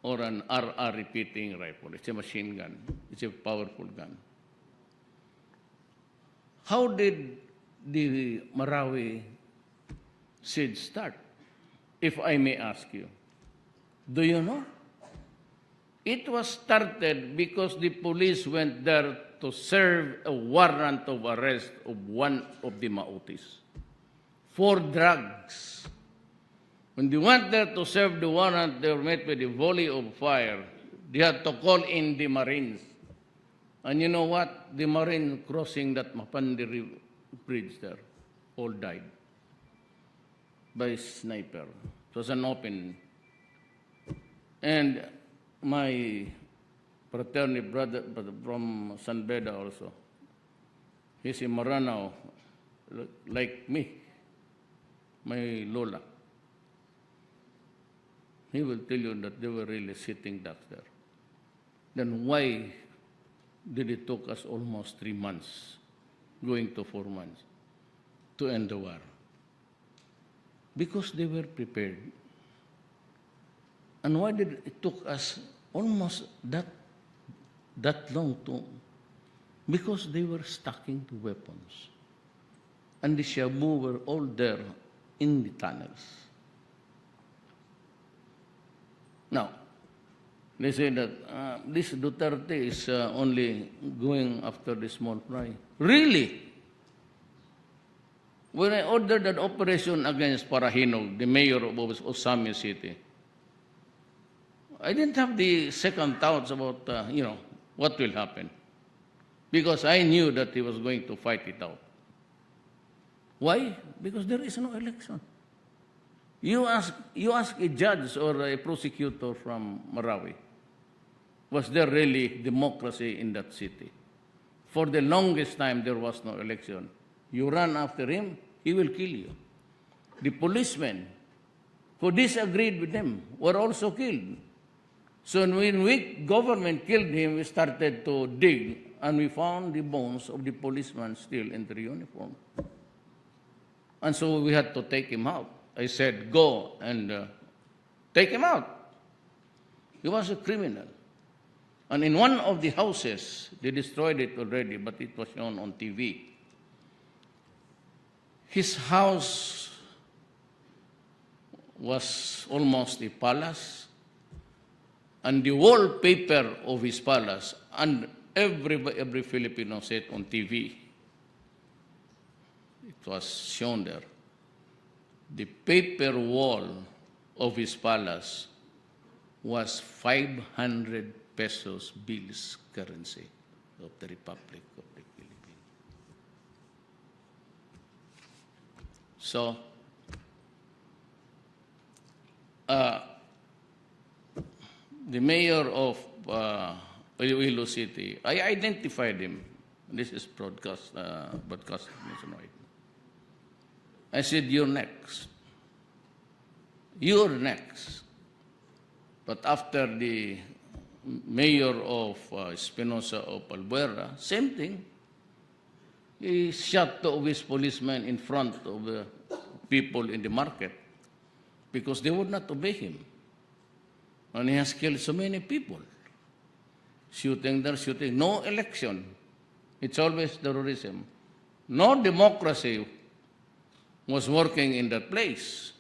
or an RR repeating rifle. It's a machine gun. It's a powerful gun. How did the Marawi siege start, if I may ask you? Do you know? It was started because the police went there to serve a warrant of arrest of one of the Mautis for drugs. When they went there to serve the warrant, they were met with a volley of fire. They had to call in the Marines. And you know what? The Marine crossing that Mapandi bridge there all died by sniper. It was an open. And my fraternity brother from San Beda also, he's in Maranao, like me, my Lola. He will tell you that they were really sitting ducks there. Then why did it took us almost 3 months, going to 4 months, to end the war? Because they were prepared. And why did it took us almost that long to? Because they were stocking the weapons. And the Shabu were all there in the tunnels. Now, they say that this Duterte is only going after the small fry. Really? When I ordered an operation against Parahinog, the mayor of Osami City, I didn't have the second thoughts about, what will happen. Because I knew that he was going to fight it out. Why? Because there is no election. You ask a judge or a prosecutor from Marawi, was there really democracy in that city? For the longest time, there was no election. You run after him, he will kill you. The policemen who disagreed with them were also killed. So when we government killed him, we started to dig, and we found the bones of the policemen still in their uniform. And so we had to take him out. I said, go and take him out. He was a criminal. And in one of the houses, they destroyed it already, but it was shown on TV. His house was almost a palace, and the wallpaper of his palace, and every Filipino saw it on TV. It was shown there. The paper wall of his palace was 500 pesos bills currency of the Republic of the Philippines. So, the mayor of Iloilo City, I identified him This is broadcast nationwide. I said, you're next. You're next. But after the mayor of Espinosa of Albuera, same thing. He shot two of his policemen in front of the people in the market because they would not obey him. And he has killed so many people. Shooting there, shooting. No election. It's always terrorism. No democracy was working in that place.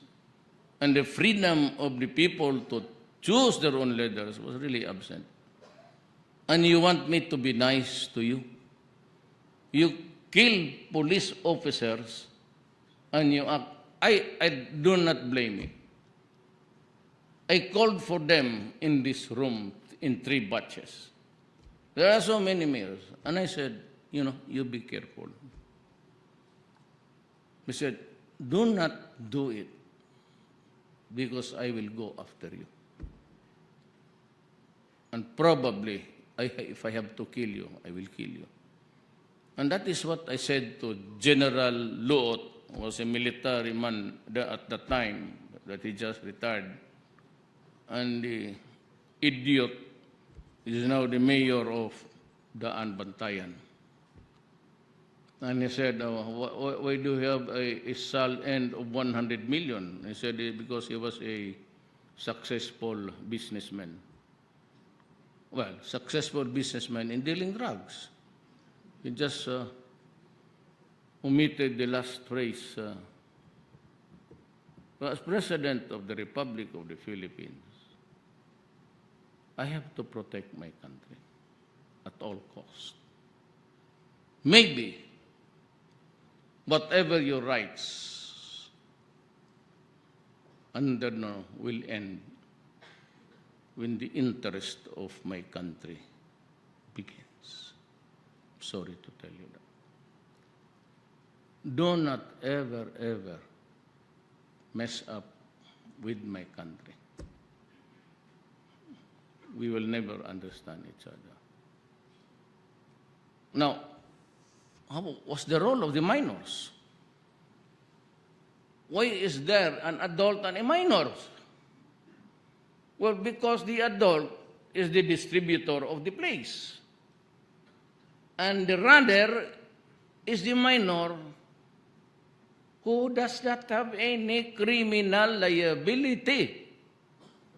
And the freedom of the people to choose their own leaders was really absent. And you want me to be nice to you? You kill police officers and you act. I do not blame you. I called for them in this room in 3 batches. There are so many mayors. And I said, you be careful. He said, do not do it because I will go after you. And probably, if I have to kill you, I will kill you. And that is what I said to General Luot, who was a military man at the time that he just retired. And the idiot is now the mayor of Daan Bantayan. And he said, why do you have a sal end of 100 million? He said, because he was a successful businessman. Well, successful businessman in dealing drugs. He just omitted the last phrase. As President of the Republic of the Philippines, I have to protect my country at all costs. Maybe, whatever your rights will end when the interest of my country begins. Sorry to tell you that. Do not ever, ever mess up with my country. We will never understand each other. Now, what's the role of the minors? Why is there an adult and a minor? Well, because the adult is the distributor of the place. And the runner is the minor who does not have any criminal liability.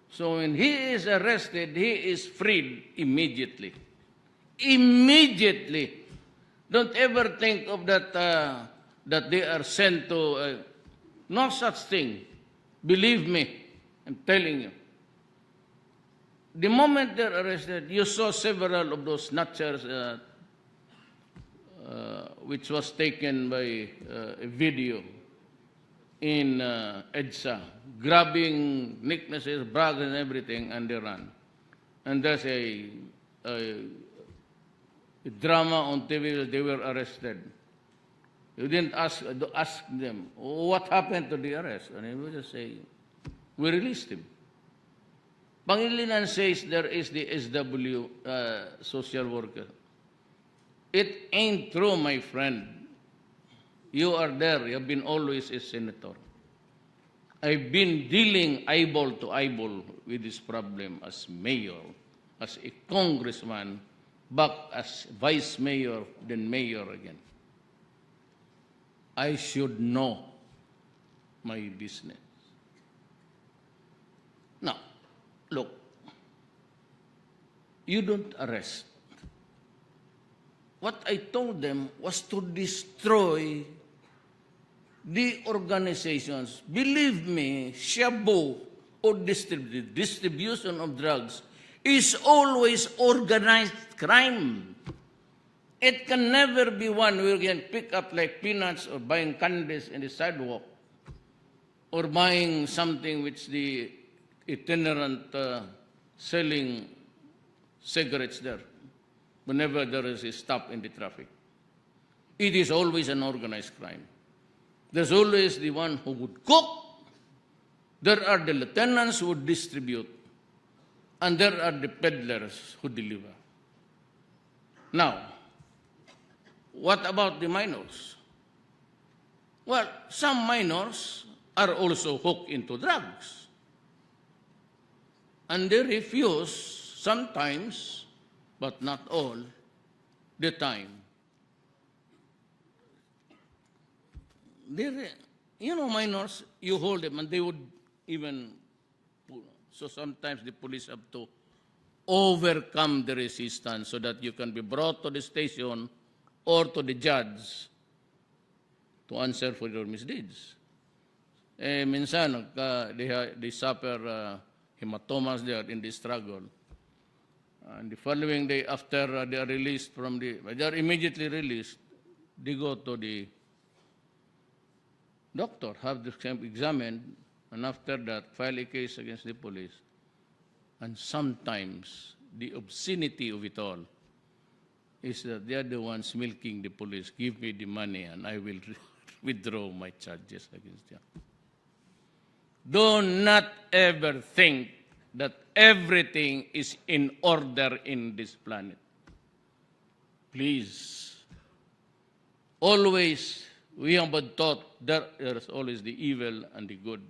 So when he is arrested, he is freed immediately. Immediately. Don't ever think of that, that they are sent to, no such thing. Believe me, I'm telling you. The moment they're arrested, you saw several of those snatchers, which was taken by a video in EDSA, grabbing necklaces, bags, and everything, and they run. And there's a drama on TV, they were arrested. You didn't ask them, what happened to the arrest? And they would just say, we released him. Pangilinan says there is the SW social worker. It ain't true, my friend. You are there. You have been always a senator. I've been dealing eyeball to eyeball with this problem as mayor, as a congressman, back as vice mayor, then mayor again. I should know my business. Now, look, you don't arrest. What I told them was to destroy the organizations. Believe me, shabu or distribution of drugs is always organized crime. It can never be one where you can pick up like peanuts or buying candies in the sidewalk or buying something which the itinerant selling cigarettes there whenever there is a stop in the traffic. It is always an organized crime. There's always the one who would cook. There are the lieutenants who would distribute. And there are the peddlers who deliver. Now, what about the minors? Well, some minors are also hooked into drugs. And they refuse sometimes, but not all the time. Minors, you hold them and they would even, so sometimes the police have to overcome the resistance so that you can be brought to the station or to the judge to answer for your misdeeds. Minsan, they suffer hematomas there in the struggle. And the following day, after they are released they are immediately released, they go to the doctor, have the examined, and after that, file a case against the police. And sometimes, the obscenity of it all is that they are the ones milking the police. Give me the money and I will withdraw my charges against them. Do not ever think that everything is in order in this planet. Please. Always, we have been taught that there is always the evil and the good.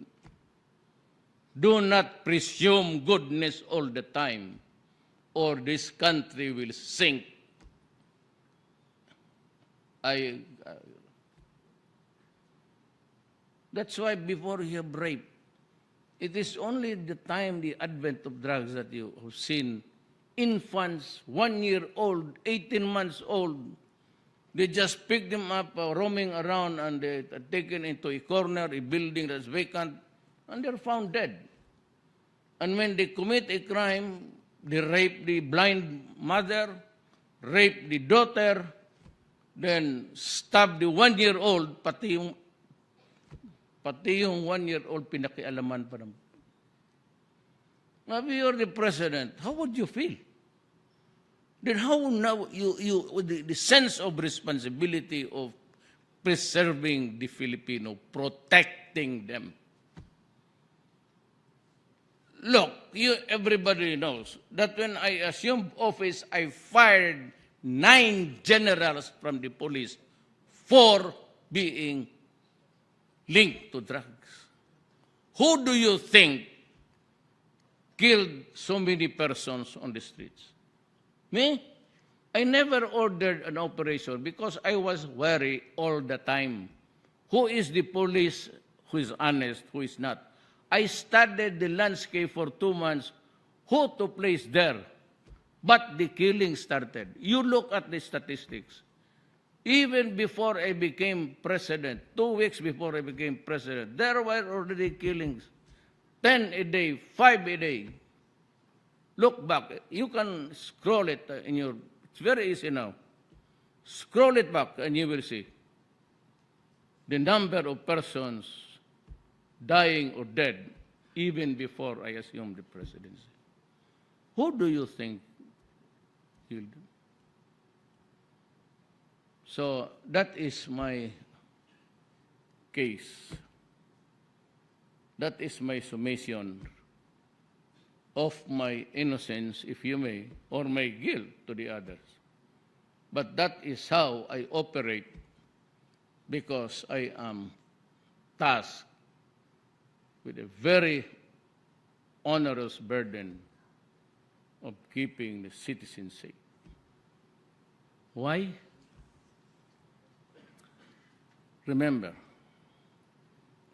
Do not presume goodness all the time, or this country will sink. That's why before you have rape, it is only the time, the advent of drugs, that you have seen infants, 1 year old, 18 months old. They just pick them up, roaming around, and they are taken into a corner, a building that's vacant, and they're found dead. And when they commit a crime, they rape the blind mother, rape the daughter, then stab the 1 year old, pati yung 1 year old pinakialaman pa naman. Now, if you're the president, how would you feel? Then how now the sense of responsibility of preserving the Filipino, protecting them. Look, everybody knows that when I assumed office, I fired 9 generals from the police for being linked to drugs. Who do you think killed so many persons on the streets? Me? I never ordered an operation because I was wary all the time. Who is the police who is honest, who is not? I studied the landscape for 2 months, who to place there. But the killing started. You look at the statistics. Even before I became president, 2 weeks before I became president, there were already killings. 10 a day, 5 a day. Look back. You can scroll it in your, it's very easy now. Scroll it back and you will see the number of persons dying or dead even before I assumed the presidency. Who do you think killed them? So that is my case. That is my summation of my innocence, if you may, or my guilt to the others. But that is how I operate, because I am tasked with a very onerous burden of keeping the citizens safe. Why? Remember,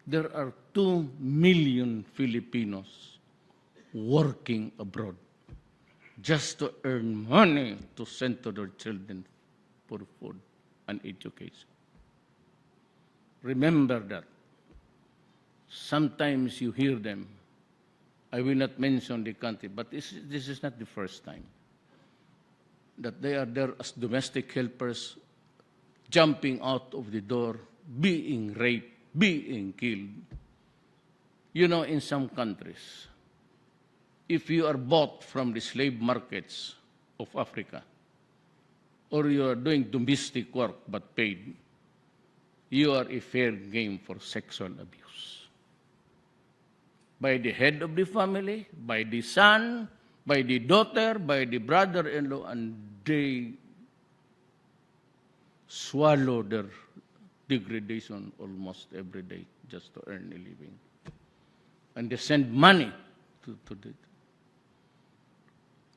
there are 2 million Filipinos working abroad just to earn money to send to their children for food and education. Remember that. Sometimes you hear them. I will not mention the country, but this is not the first time that they are there as domestic helpers, jumping out of the door, being raped, being killed. You know, in some countries, if you are bought from the slave markets of Africa, or you are doing domestic work but paid, you are a fair game for sexual abuse. By the head of the family, by the son, by the daughter, by the brother-in-law, and they swallow their degradation almost every day just to earn a living. And they send money to it.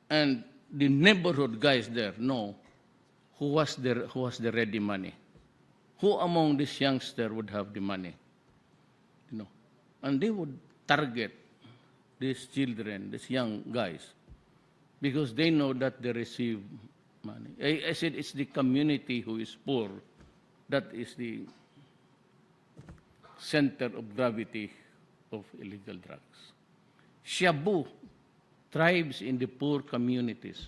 And the neighborhood guys there know who was the ready money. Who among these youngsters would have the money? You know, and they would target these children, these young guys, because they know that they receive money. I said it's the community who is poor that is the center of gravity of illegal drugs. Shabu thrives in the poor communities.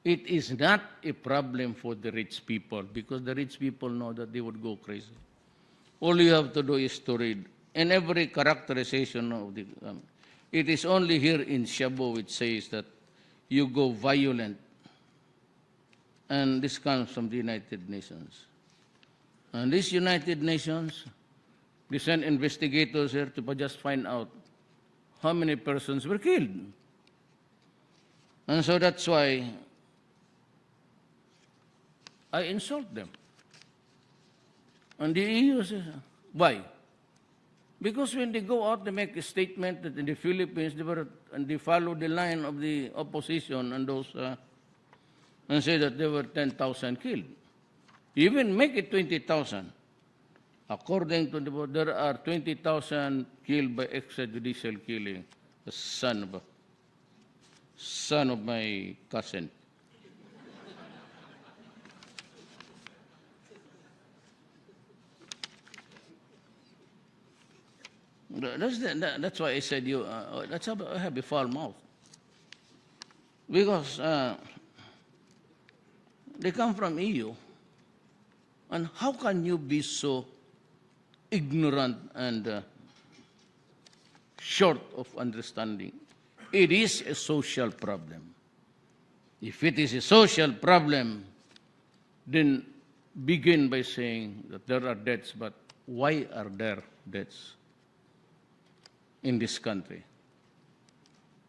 It is not a problem for the rich people because the rich people know that they would go crazy. All you have to do is to read. And every characterization of the... it is only here in Shabu which says that you go violent. And this comes from the United Nations. And these United Nations, they send investigators here to just find out how many persons were killed. And so that's why I insult them. And the EU says, why? Because when they go out, they make a statement that in the Philippines, they follow the line of the opposition and those, and say that there were 10,000 killed. Even make it 20,000. According to the, there are 20,000 killed by extrajudicial killing. The son of my cousin. That's why I said you. That's how I have a foul mouth. Because they come from EU. And how can you be so ignorant and short of understanding? It is a social problem. If it is a social problem, then begin by saying that there are deaths, but why are there deaths in this country?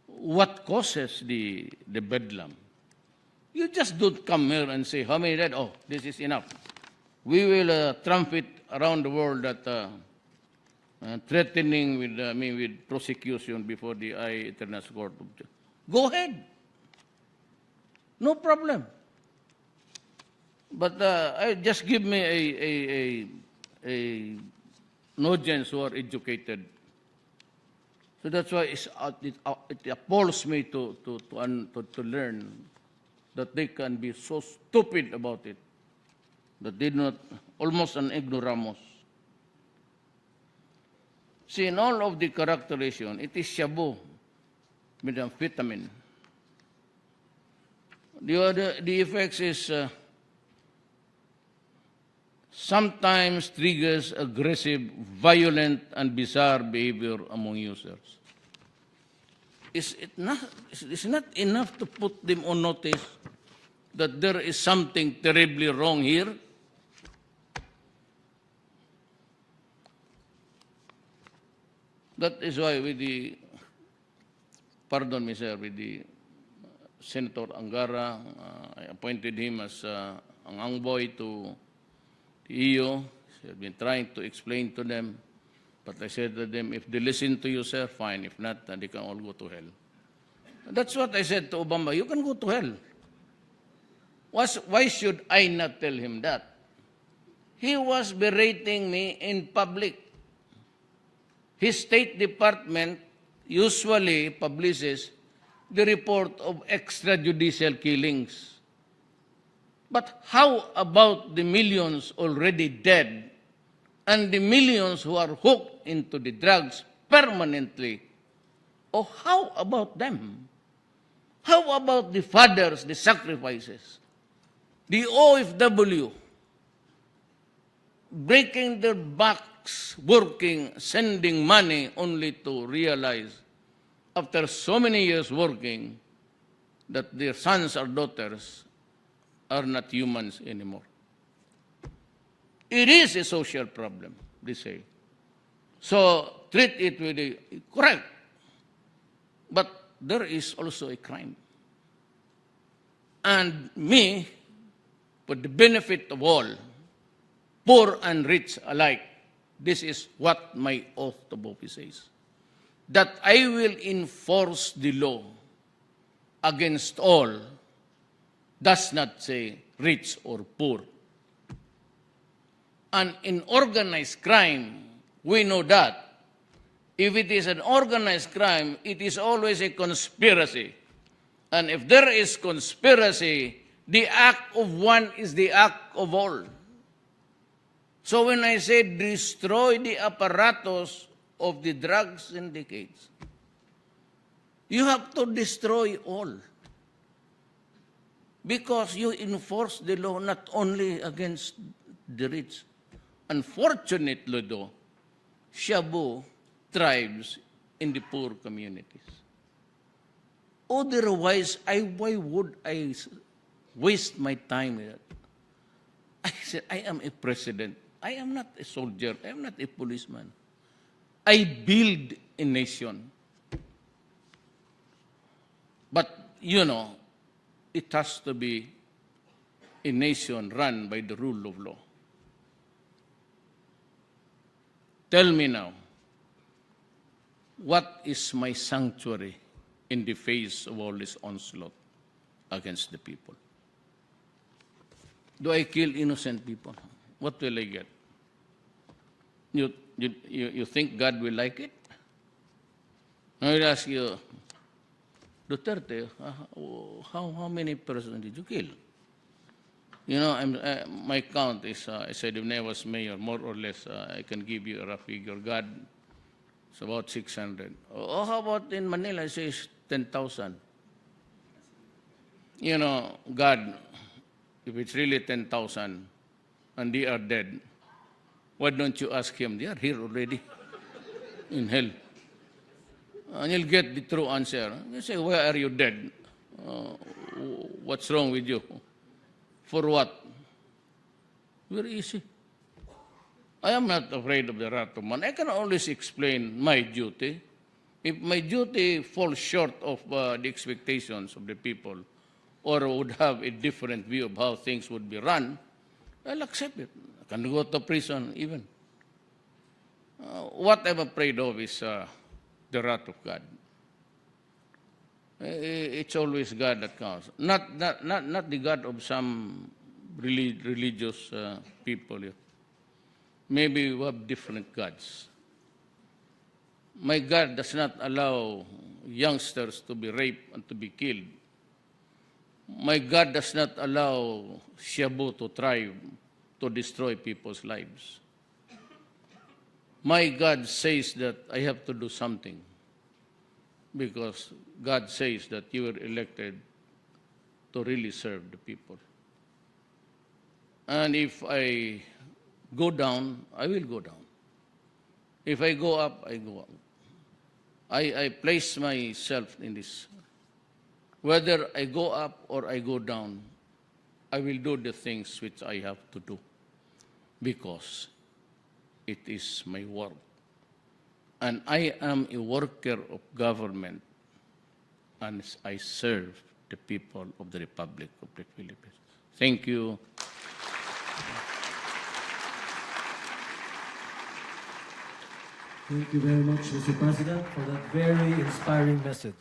What causes the bedlam? You just don't come here and say, how many dead? Oh, this is enough. We will trump it around the world that threatening with me with prosecution before the International Court of Justice. Go ahead. No problem. But just give me a audience who are educated. So that's why it appalls me to learn that they can be so stupid about it, that they do not, almost an ignoramus. See, in all of the characterization, it is shabu with amphetamine. The effects is sometimes triggers aggressive, violent, and bizarre behavior among users. It's not enough to put them on notice that there is something terribly wrong here. That is why with the, pardon me sir, with the Senator Angara, I appointed him as an envoy to the EU. He had been trying to explain to them, but I said to them, if they listen to you, sir, fine. If not, then they can all go to hell. That's what I said to Obama. You can go to hell. Why should I not tell him that? He was berating me in public. His State Department usually publishes the report of extrajudicial killings. But how about the millions already dead and the millions who are hooked into the drugs permanently? Oh, how about them? How about the fathers, the sacrifices? The OFW, breaking their backs, working, sending money only to realize after so many years working that their sons or daughters are not humans anymore. It is a social problem, they say. So treat it with a correct. But there is also a crime. And me, for the benefit of all, poor and rich alike. This is what my oath of office says. That I will enforce the law against all, does not say rich or poor. And in organized crime, we know that if it is an organized crime, it is always a conspiracy. And if there is conspiracy, the act of one is the act of all. So when I say destroy the apparatus of the drug syndicates, you have to destroy all. Because you enforce the law not only against the rich. Unfortunately, though, shabu thrives in the poor communities. Otherwise, why would I waste my time with that? I said, I am a president. I am not a soldier. I am not a policeman. I build a nation. But, you know, it has to be a nation run by the rule of law. Tell me now, what is my sanctuary in the face of all this onslaught against the people? Do I kill innocent people? What will I get? You think God will like it? I will ask you, Duterte, how many persons did you kill? You know, my count is, I said when I was mayor, more or less, I can give you a rough figure. God, it's about 600. Oh, how about in Manila? I say it's 10,000. You know, God, if it's really 10,000 and they are dead, why don't you ask him? They are here already in hell. And you'll get the true answer. You say, why are you dead? What's wrong with you? For what? Very easy. I am not afraid of the wrath of man. I can always explain my duty. If my duty falls short of the expectations of the people or would have a different view of how things would be run, I'll accept it. I can go to prison even. What I'm afraid of is the wrath of God. It's always God that counts. Not the God of some religious people. Maybe we have different gods. My God does not allow youngsters to be raped and to be killed. My God does not allow shabu to thrive, to destroy people's lives. My God says that I have to do something because God says that you were elected to really serve the people. And if I go down, I will go down. If I go up, I go up. I place myself in this. Whether I go up or I go down, I will do the things which I have to do because it is my work. And I am a worker of government and I serve the people of the Republic of the Philippines. Thank you. Thank you very much, Mr. President, for that very inspiring message.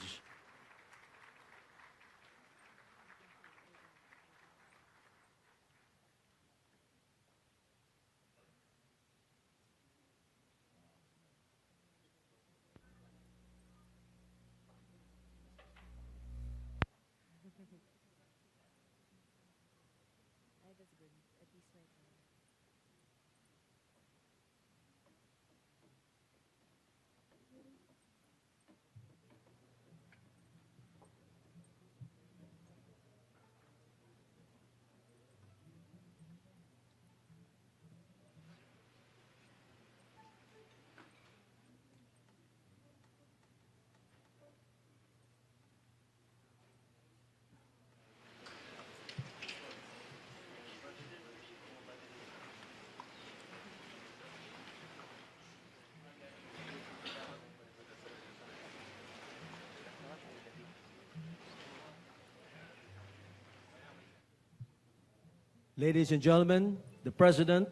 Ladies and gentlemen, the President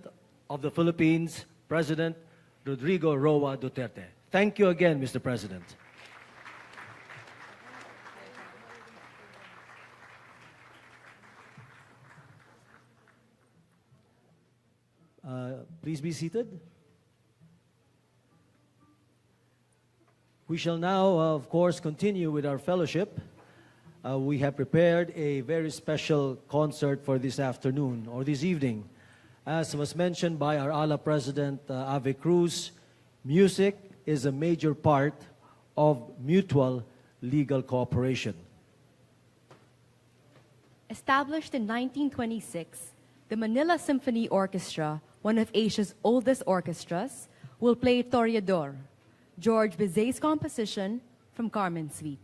of the Philippines, President Rodrigo Roa Duterte. Thank you again, Mr. President. Please be seated. We shall now, of course, continue with our fellowship. We have prepared a very special concert for this afternoon or this evening. As was mentioned by our ALA President, Ave Cruz, music is a major part of mutual legal cooperation. Established in 1926, the Manila Symphony Orchestra, one of Asia's oldest orchestras, will play Toreador, George Bizet's composition from Carmen Suite.